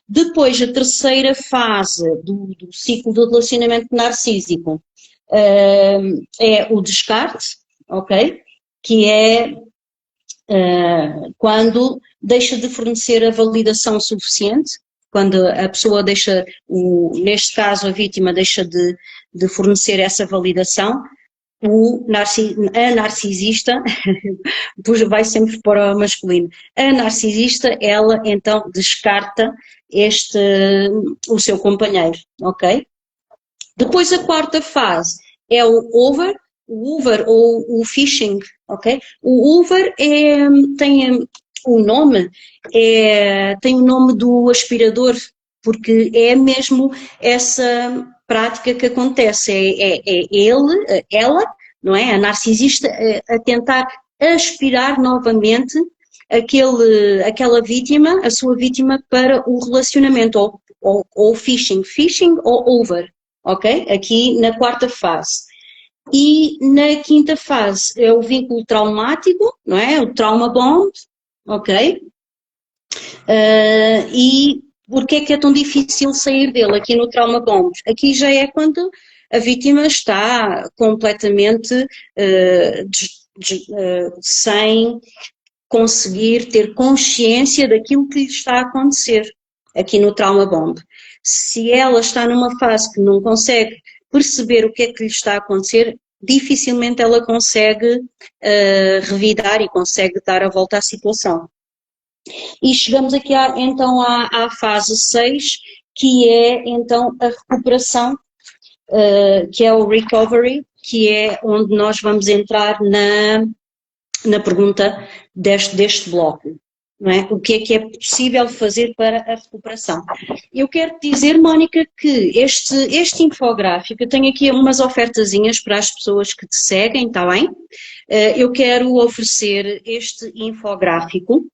Depois, a terceira fase do ciclo do relacionamento narcísico é o descarte, ok? Que é quando deixa de fornecer a validação suficiente, quando a pessoa deixa, neste caso a vítima deixa de fornecer essa validação, a narcisista, vai sempre para o masculino, a narcisista, ela então descarta o seu companheiro, ok? Depois a quarta fase é o over ou o phishing, ok? O over tem o nome do aspirador, porque é mesmo essa prática que acontece, ela, não é? A narcisista a tentar aspirar novamente aquela vítima, a sua vítima, para o relacionamento, ou phishing ou over, ok? Aqui na quarta fase. E na quinta fase é o vínculo traumático, não é? O trauma bond, ok? E porquê é que é tão difícil sair dele aqui no trauma bond? Aqui já é quando a vítima está completamente sem conseguir ter consciência daquilo que lhe está a acontecer aqui no trauma bond. Se ela está numa fase que não consegue perceber o que é que lhe está a acontecer, dificilmente ela consegue revidar e consegue dar a volta à situação. E chegamos aqui então à fase 6, que é então a recuperação, que é o recovery, que é onde nós vamos entrar na pergunta deste bloco. Não é? O que é possível fazer para a recuperação? Eu quero te dizer, Mónica, que este infográfico, eu tenho aqui umas ofertazinhas para as pessoas que te seguem, está bem? Eu quero oferecer este infográfico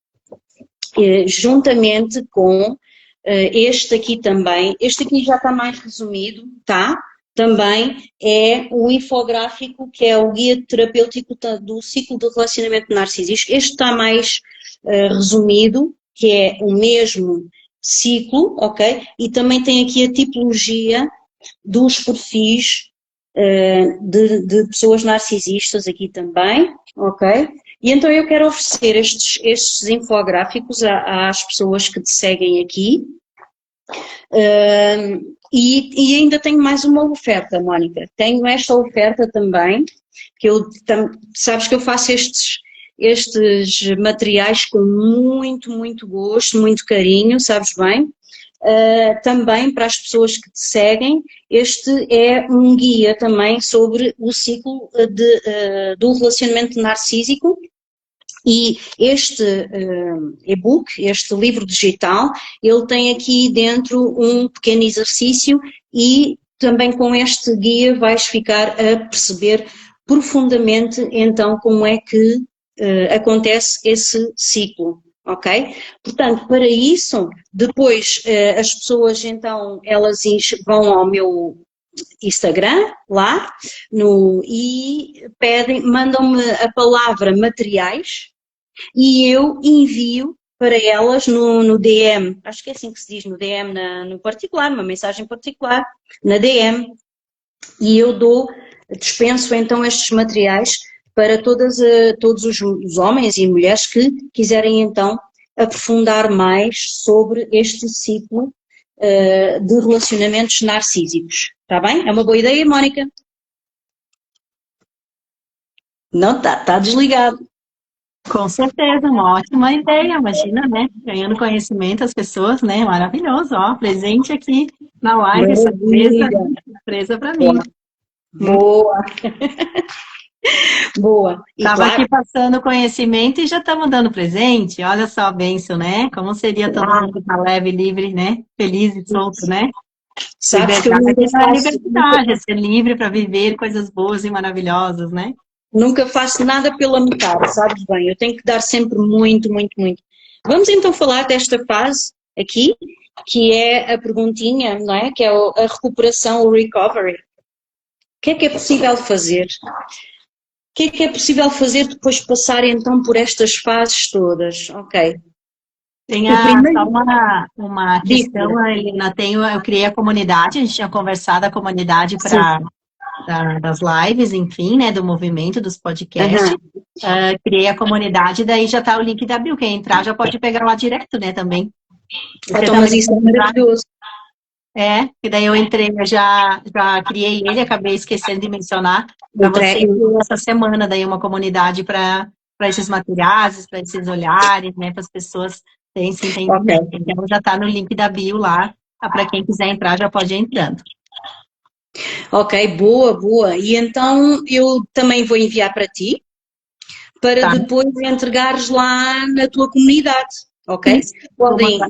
juntamente com este aqui também. Este aqui já está mais resumido, tá? Também é o infográfico que é o guia terapêutico do ciclo de relacionamento narcisístico. Este está mais resumido, que é o mesmo ciclo, ok? E também tem aqui a tipologia dos perfis de pessoas narcisistas aqui também, ok? E então eu quero oferecer estes infográficos às pessoas que te seguem aqui. E ainda tenho mais uma oferta, Mónica. Tenho esta oferta também, que sabes que eu faço estes materiais com muito, muito gosto, muito carinho, sabes bem? Também para as pessoas que te seguem, este é um guia também sobre o ciclo do relacionamento narcísico, E este e-book, este livro digital, ele tem aqui dentro um pequeno exercício e também com este guia vais ficar a perceber profundamente então como é que acontece esse ciclo, ok? Portanto, para isso, depois as pessoas então, elas vão ao meu Instagram, lá, e mandam-me a palavra materiais e eu envio para elas no DM, acho que é assim que se diz, no DM no particular, uma mensagem particular, na DM, e eu dispenso então estes materiais para todos os homens e mulheres que quiserem então aprofundar mais sobre este ciclo de relacionamentos narcísicos. Está bem? É uma boa ideia, Mónica? Não, está desligado. Com certeza, uma ótima ideia, imagina, né? Ganhando conhecimento as pessoas, né? Maravilhoso, ó, presente aqui na live, surpresa para mim. Boa. Boa. Estava aqui passando conhecimento e já estamos dando presente. Olha só a bênção, né? Como seria todo mundo estar leve, livre, né? Feliz e solto, né? Sabes que eu liberdade, ser livre para viver coisas boas e maravilhosas, né? Nunca faço nada pela metade, sabes bem? Eu tenho que dar sempre muito, muito, muito. Vamos então falar desta fase aqui, que é a perguntinha, não é? Que é a recuperação, o recovery. O que é possível fazer? O que é possível fazer depois de passar então por estas fases todas? Ok. Tem só uma questão, Helena, eu criei a comunidade, a gente tinha conversado a comunidade das lives, enfim, né, do movimento, dos podcasts. Criei a comunidade, daí já tá o link da bio, quem entrar já pode pegar lá direto, né, também. Então, mas isso é maravilhoso. E daí eu entrei, já criei ele, acabei esquecendo de mencionar para você essa semana, daí uma comunidade para esses materiais, para esses olhares, né, para as pessoas terem esse entendimento. Okay. Então já está no link da bio lá, para quem quiser entrar já pode ir entrando. Ok, boa. E então eu também vou enviar para ti, para depois entregares lá na tua comunidade. Ok? Podem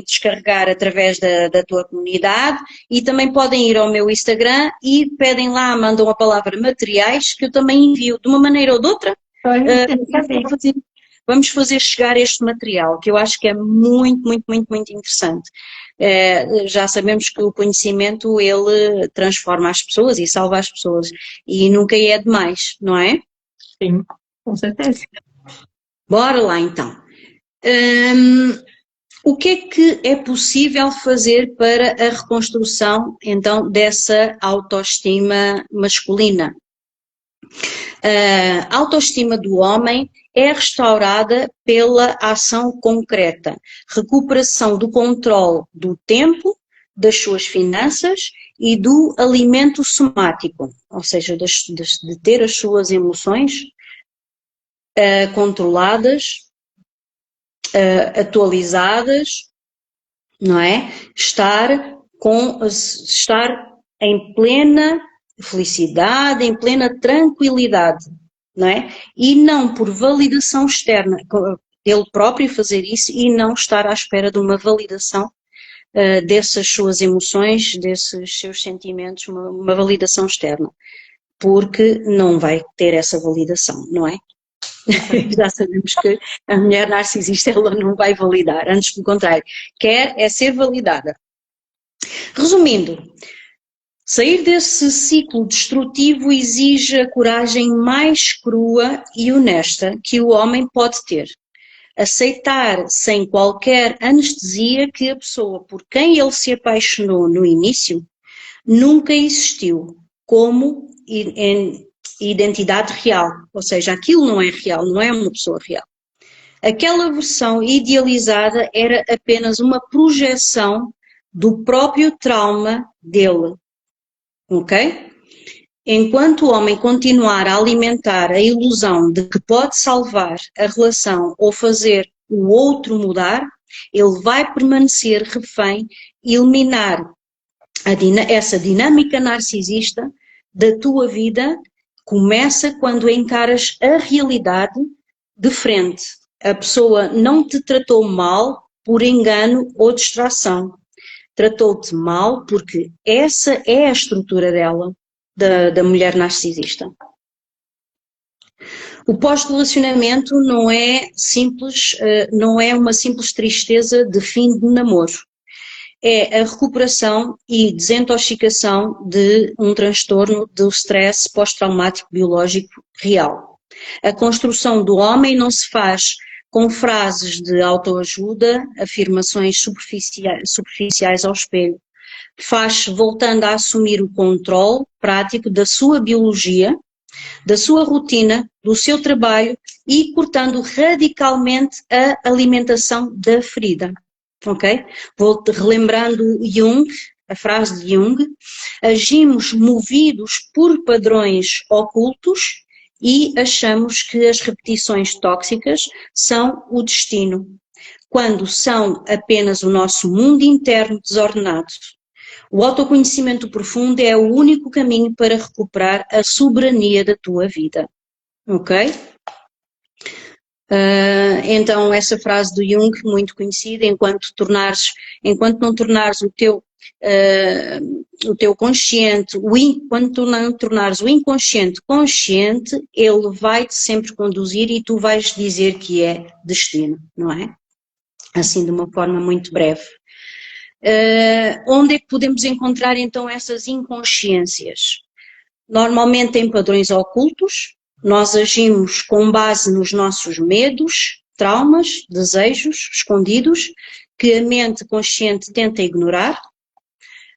descarregar através da tua comunidade e também podem ir ao meu Instagram e pedem lá, mandam a palavra materiais que eu também envio de uma maneira ou de outra. Vamos fazer chegar este material que eu acho que é muito, muito, muito, muito interessante. Já sabemos que o conhecimento ele transforma as pessoas e salva as pessoas e nunca é demais, não é? Sim, com certeza. Bora lá então. O que é possível fazer para a reconstrução, então, dessa autoestima masculina? A autoestima do homem é restaurada pela ação concreta, recuperação do controle do tempo, das suas finanças e do alimento somático, ou seja, de ter as suas emoções controladas, atualizadas, não é? Estar em plena felicidade, em plena tranquilidade, não é? E não por validação externa, ele próprio fazer isso e não estar à espera de uma validação dessas suas emoções, desses seus sentimentos, uma validação externa, porque não vai ter essa validação, não é? Já sabemos que a mulher narcisista ela não vai validar, antes pelo contrário, quer é ser validada. Resumindo, sair desse ciclo destrutivo exige a coragem mais crua e honesta que o homem pode ter. Aceitar sem qualquer anestesia que a pessoa por quem ele se apaixonou no início nunca existiu como identidade real, ou seja, aquilo não é real, não é uma pessoa real. Aquela versão idealizada era apenas uma projeção do próprio trauma dele, ok? Enquanto o homem continuar a alimentar a ilusão de que pode salvar a relação ou fazer o outro mudar, ele vai permanecer refém e eliminar essa dinâmica narcisista da tua vida Começa quando encaras a realidade de frente. A pessoa não te tratou mal por engano ou distração. Tratou-te mal porque essa é a estrutura dela, da mulher narcisista. O pós-relacionamento não é simples, não é uma simples tristeza de fim de namoro. É a recuperação e desintoxicação de um transtorno do stress pós-traumático biológico real. A construção do homem não se faz com frases de autoajuda, afirmações superficiais ao espelho. Faz-se voltando a assumir o controle prático da sua biologia, da sua rotina, do seu trabalho e cortando radicalmente a alimentação da ferida. Ok? Vou-te relembrando Jung, a frase de Jung: agimos movidos por padrões ocultos e achamos que as repetições tóxicas são o destino, quando são apenas o nosso mundo interno desordenado. O autoconhecimento profundo é o único caminho para recuperar a soberania da tua vida. Ok? Então, essa frase do Jung, muito conhecida, enquanto não tornares o teu consciente, quando tu não tornares o inconsciente consciente, ele vai-te sempre conduzir e tu vais dizer que é destino, não é? Assim, de uma forma muito breve. Onde é que podemos encontrar então essas inconsciências? Normalmente em padrões ocultos. Nós agimos com base nos nossos medos, traumas, desejos escondidos, que a mente consciente tenta ignorar.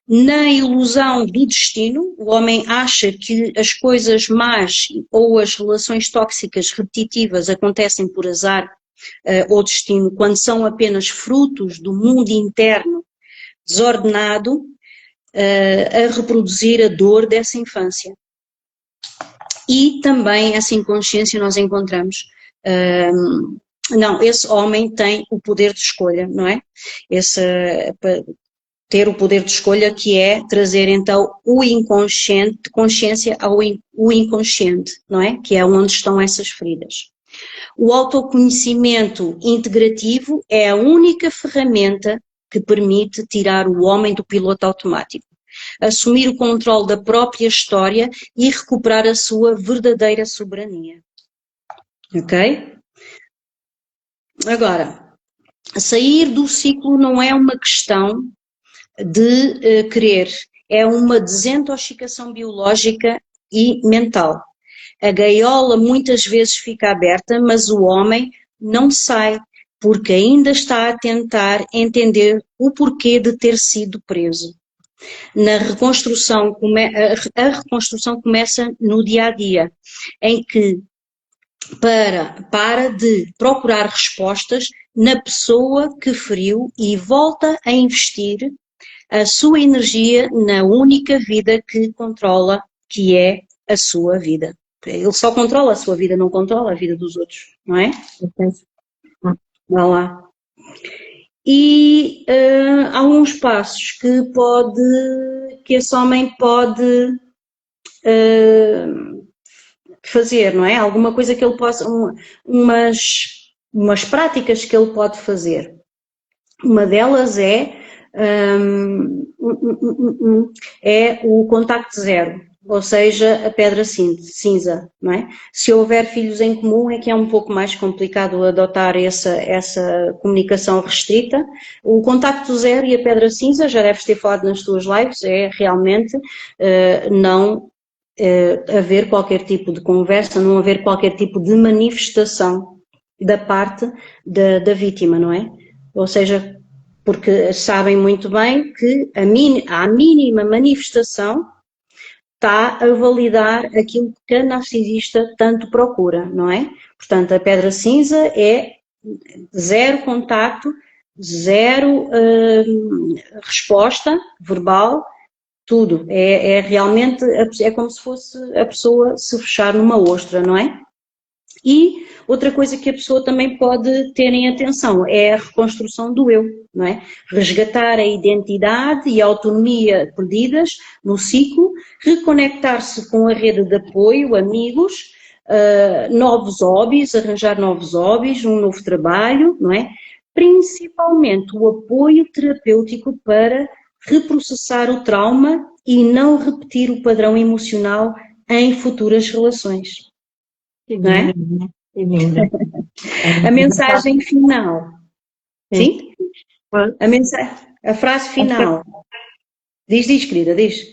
Na ilusão do destino, o homem acha que as coisas más ou as relações tóxicas repetitivas acontecem por azar ou destino, quando são apenas frutos do mundo interno desordenado a reproduzir a dor dessa infância. E também essa inconsciência nós encontramos, esse homem tem o poder de escolha, não é? Ter o poder de escolha, que é trazer então o inconsciente, consciência ao inconsciente, não é? Que é onde estão essas feridas. O autoconhecimento integrativo é a única ferramenta que permite tirar o homem do piloto automático, assumir o controle da própria história e recuperar a sua verdadeira soberania. Ok? Agora, sair do ciclo não é uma questão de querer, é uma desintoxicação biológica e mental. A gaiola muitas vezes fica aberta, mas o homem não sai, porque ainda está a tentar entender o porquê de ter sido preso. A reconstrução começa no dia a dia, em que para de procurar respostas na pessoa que feriu e volta a investir a sua energia na única vida que controla, que é a sua vida. Ele só controla a sua vida, não controla a vida dos outros, não é? Vá lá. E há uns passos que esse homem pode fazer, não é? Alguma coisa que ele possa, umas práticas que ele pode fazer. Uma delas é o contacto zero, ou seja, a pedra cinza, não é? Se houver filhos em comum é que é um pouco mais complicado adotar essa comunicação restrita. O contacto zero e a pedra cinza, já deves ter falado nas tuas lives, é realmente não haver qualquer tipo de conversa, não haver qualquer tipo de manifestação da parte da vítima, não é? Ou seja, porque sabem muito bem que a mínima manifestação está a validar aquilo que a narcisista tanto procura, não é? Portanto, a pedra cinza é zero contacto, zero resposta verbal, tudo. É realmente, é como se fosse a pessoa se fechar numa ostra, não é? E outra coisa que a pessoa também pode ter em atenção é a reconstrução do eu, não é? Resgatar a identidade e a autonomia perdidas no ciclo, reconectar-se com a rede de apoio, amigos, novos hobbies, arranjar novos hobbies, um novo trabalho, não é? Principalmente o apoio terapêutico para reprocessar o trauma e não repetir o padrão emocional em futuras relações. Que Não é? lindo, né? Que lindo. A mensagem final. Sim? A frase final. Diz, querida, diz.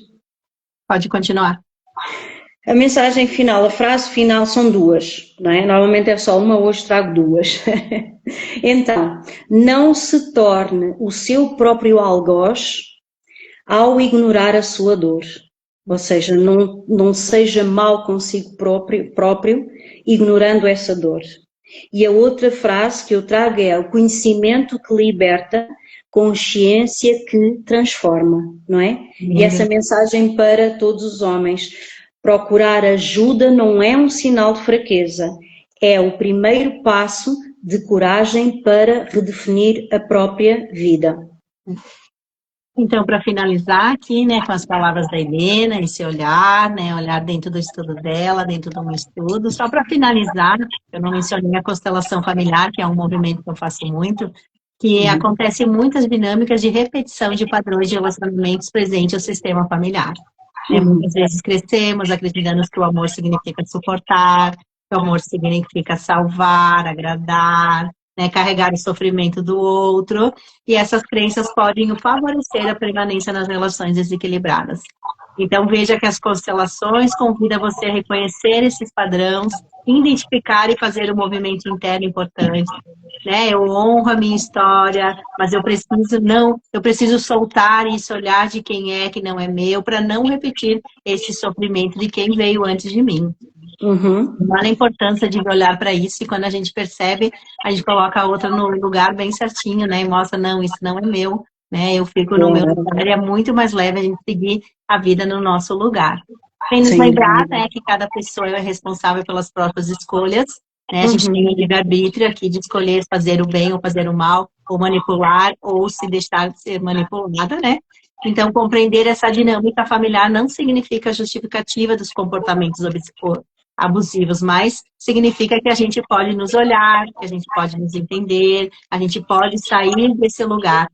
Pode continuar. A mensagem final, a frase final são duas, não é? Normalmente é só uma, hoje trago duas. Então, não se torne o seu próprio algoz ao ignorar a sua dor. Ou seja, não seja mal consigo próprio ignorando essa dor. E a outra frase que eu trago é: o conhecimento que liberta, consciência que transforma, não é? E essa mensagem para todos os homens: procurar ajuda não é um sinal de fraqueza, é o primeiro passo de coragem para redefinir a própria vida. Então, para finalizar aqui, né, com as palavras da Helena, esse olhar, né, olhar dentro do estudo dela, dentro do meu estudo, só para finalizar, eu não mencionei a constelação familiar, que é um movimento que eu faço muito, que acontece muitas dinâmicas de repetição de padrões de relacionamentos presentes no sistema familiar. Muitas vezes crescemos acreditando que o amor significa suportar, que o amor significa salvar, agradar, né, carregar o sofrimento do outro, e essas crenças podem favorecer a permanência nas relações desequilibradas. Então, veja que as constelações convidam você a reconhecer esses padrões, identificar e fazer um movimento interno importante. Né? Eu honro a minha história, mas eu preciso soltar esse olhar de quem é que não é meu, para não repetir esse sofrimento de quem veio antes de mim. Olha a importância de olhar para isso, e quando a gente percebe, a gente coloca a outra no lugar bem certinho, né? E mostra, não, isso não é meu, né? Eu fico no meu lugar, e é muito mais leve a gente seguir a vida no nosso lugar. Sem nos lembrar, né, que cada pessoa é responsável pelas próprias escolhas, né? A gente tem o livre-arbítrio aqui de escolher fazer o bem ou fazer o mal, ou manipular, ou se deixar de ser manipulada, né? Então, compreender essa dinâmica familiar não significa justificativa dos comportamentos abusivos, mas significa que a gente pode nos olhar, que a gente pode nos entender, a gente pode sair desse lugar.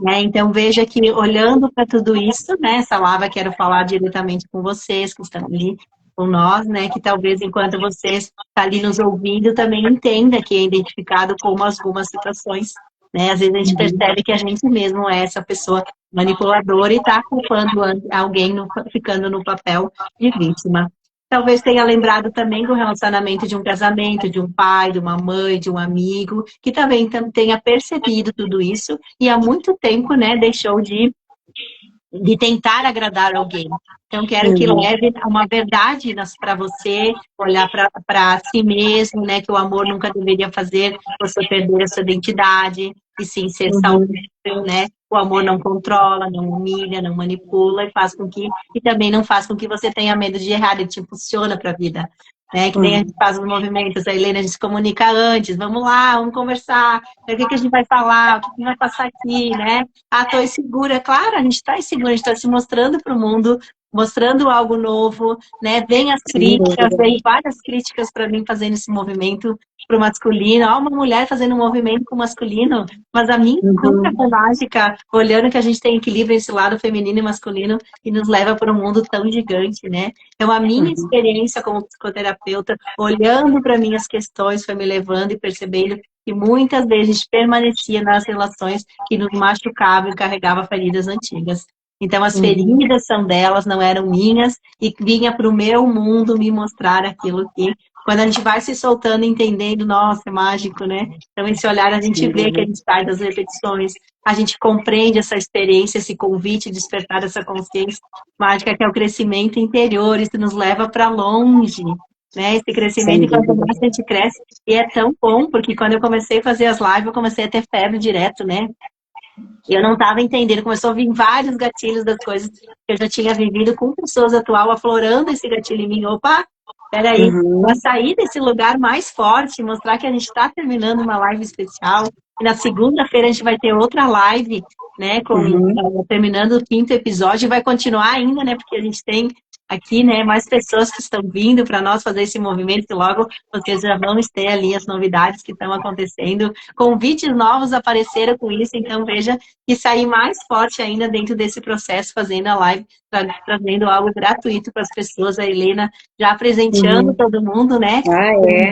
Né? Então, veja que olhando para tudo isso, né, essa Lava, quero falar diretamente com vocês que estão ali com nós, né, que talvez enquanto vocês estão ali nos ouvindo, também entenda que é identificado como algumas situações, né, às vezes a gente percebe que a gente mesmo é essa pessoa manipuladora e está culpando alguém, ficando no papel de vítima. Talvez tenha lembrado também do relacionamento de um casamento, de um pai, de uma mãe, de um amigo, que também tenha percebido tudo isso e há muito tempo, né, deixou de tentar agradar alguém. Então, quero que leve uma verdade para você, olhar para si mesmo, né, que o amor nunca deveria fazer você perder a sua identidade, e sim ser saudável, né? O amor não controla, não humilha, não manipula e também não faz com que você tenha medo de errar, ele te impulsiona para a vida. Né, que nem a gente faz os movimentos, a Helena, a gente se comunica antes, vamos lá, vamos conversar, o que a gente vai falar, o que vai passar aqui, né? Ah, estou insegura, claro, a gente está insegura, a gente está se mostrando para o mundo, mostrando algo novo, né? Vem as críticas, vem várias críticas para mim fazendo esse movimento para o masculino, uma mulher fazendo um movimento com o masculino, mas a minha nunca é mágica, olhando que a gente tem equilíbrio esse lado feminino e masculino e nos leva para um mundo tão gigante, né? Então, a minha experiência como psicoterapeuta, olhando para minhas questões, foi me levando e percebendo que muitas vezes a gente permanecia nas relações que nos machucavam e carregava feridas antigas. Então, as feridas são delas, não eram minhas, e vinha para o meu mundo me mostrar aquilo que, quando a gente vai se soltando, entendendo, nossa, é mágico, né? Então, esse olhar, a gente vê que a gente sai das repetições, a gente compreende essa experiência, esse convite, despertar essa consciência mágica, que é o crescimento interior, isso nos leva para longe, né? Esse crescimento, e quanto mais a gente cresce, e é tão bom, porque quando eu comecei a fazer as lives, eu comecei a ter febre direto, né? Eu não estava entendendo, começou a vir vários gatilhos das coisas que eu já tinha vivido com pessoas atual, aflorando esse gatilho em mim. Opa, peraí, para sair desse lugar mais forte, mostrar que a gente está terminando uma live especial, e na segunda-feira a gente vai ter outra live, né, terminando o 5º episódio, e vai continuar ainda, né, porque a gente tem aqui, né, mais pessoas que estão vindo para nós fazer esse movimento, e logo vocês já vão ter ali as novidades que estão acontecendo, convites novos apareceram com isso, então veja que sair mais forte ainda dentro desse processo, fazendo a live, trazendo algo gratuito para as pessoas, a Helena já presenteando todo mundo, né,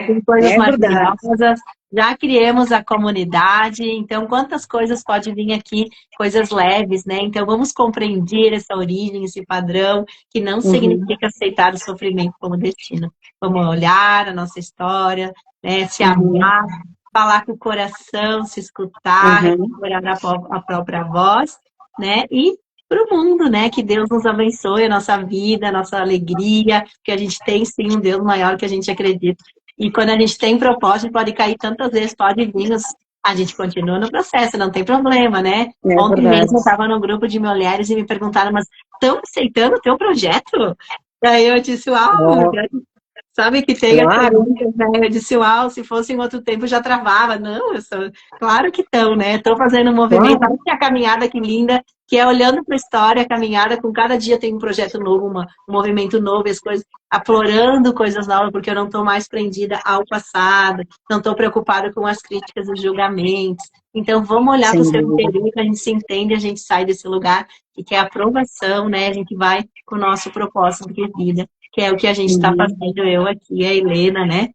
com coisas maravilhosas, já criamos a comunidade, então quantas coisas pode vir aqui, coisas leves, né, então vamos compreender essa origem, esse padrão, que não significa aceitar o sofrimento como destino. Vamos olhar a nossa história, né, se amar, falar com o coração, se escutar, recuperar a própria voz, né, e para o mundo, né, que Deus nos abençoe a nossa vida, a nossa alegria, que a gente tem sim um Deus maior que a gente acredita. E quando a gente tem propósito, pode cair tantas vezes, pode vir, a gente continua no processo, não tem problema, né? Ontem mesmo eu estava num grupo de mulheres e me perguntaram, mas estão aceitando o teu projeto? Daí eu disse, uau, sabe que tem essa pergunta, né? Eu disse, uau, se fosse em outro tempo já travava. Não, claro que estão, né? Estou fazendo um movimento, olha que a caminhada que linda, que é olhando para a história, a caminhada, com cada dia tem um projeto novo, um movimento novo, as coisas, aflorando coisas novas, porque eu não estou mais prendida ao passado, não estou preocupada com as críticas e os julgamentos. Então, vamos olhar para o seu interior, que a gente se entende, a gente sai desse lugar, e que é a aprovação, né? A gente vai com o nosso propósito de vida, que é o que a gente está fazendo, eu aqui, a Helena, né?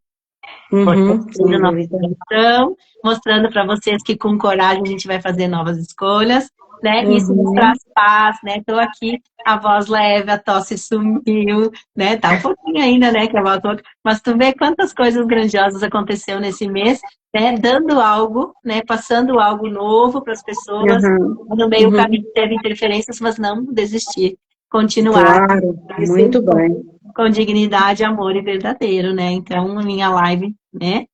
Mostrando para vocês que com coragem a gente vai fazer novas escolhas, né? Isso nos traz paz, né? Estou aqui, a voz leve, a tosse sumiu, né? Tá um pouquinho ainda, né? Que a voz... Mas tu vê quantas coisas grandiosas aconteceu nesse mês, né? Dando algo, né? Passando algo novo para as pessoas. No meio do caminho teve interferências, mas não desistir. Continuar. Claro, muito bem. Com dignidade, amor e verdadeiro, né? Então, minha live, né?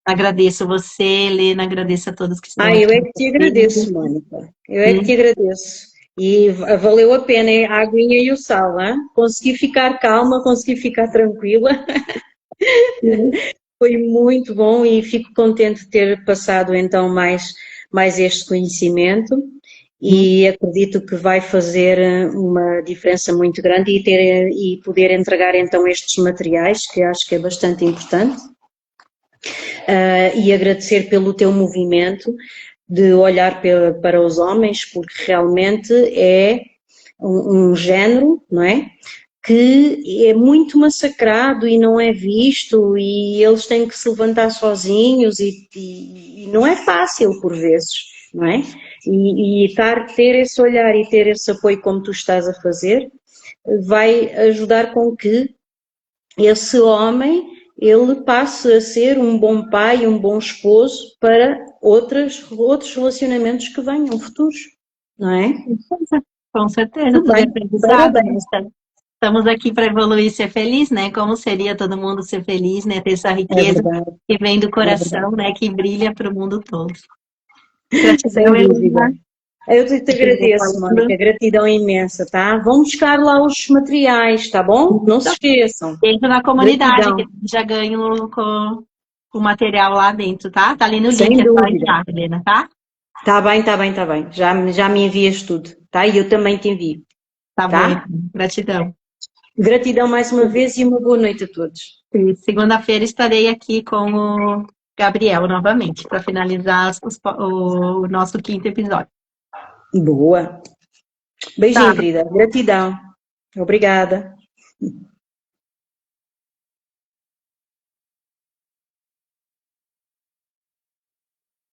Agradeço você, Helena, agradeço a todos que estão aqui. Eu é que te agradeço, Mônica. Eu é que te agradeço. E valeu a pena a aguinha e o sal, hein? Consegui ficar calma, consegui ficar tranquila. Foi muito bom e fico contente de ter passado então mais este conhecimento. E acredito que vai fazer uma diferença muito grande e poder entregar então estes materiais, que acho que é bastante importante. E agradecer pelo teu movimento de olhar para os homens, porque realmente é um género, não é? Que é muito massacrado e não é visto e eles têm que se levantar sozinhos e não é fácil por vezes, não é? E ter esse olhar e ter esse apoio como tu estás a fazer vai ajudar com que esse homem ele passe a ser um bom pai, um bom esposo para outros relacionamentos que venham futuros, não é? Com certeza, tudo é aprendizado. Estamos aqui para evoluir e ser feliz, né? Como seria todo mundo ser feliz, né? Ter essa riqueza que vem do coração, né? Que brilha para o mundo todo. Gratidão, Helena. Eu te agradeço, Mônica, gratidão imensa, tá? Vão buscar lá os materiais, tá bom? Não se esqueçam. Dentro na comunidade, que já ganho com o material lá dentro, tá? Tá ali no link, é só entrar, Helena, tá? Tá bem. Já me envias tudo, tá? E eu também te envio. Tá bom, gratidão. Gratidão mais uma vez e uma boa noite a todos. Segunda-feira estarei aqui com o Gabriel novamente, para finalizar o nosso 5º episódio. Boa. Beijinho, querida. Gratidão. Obrigada.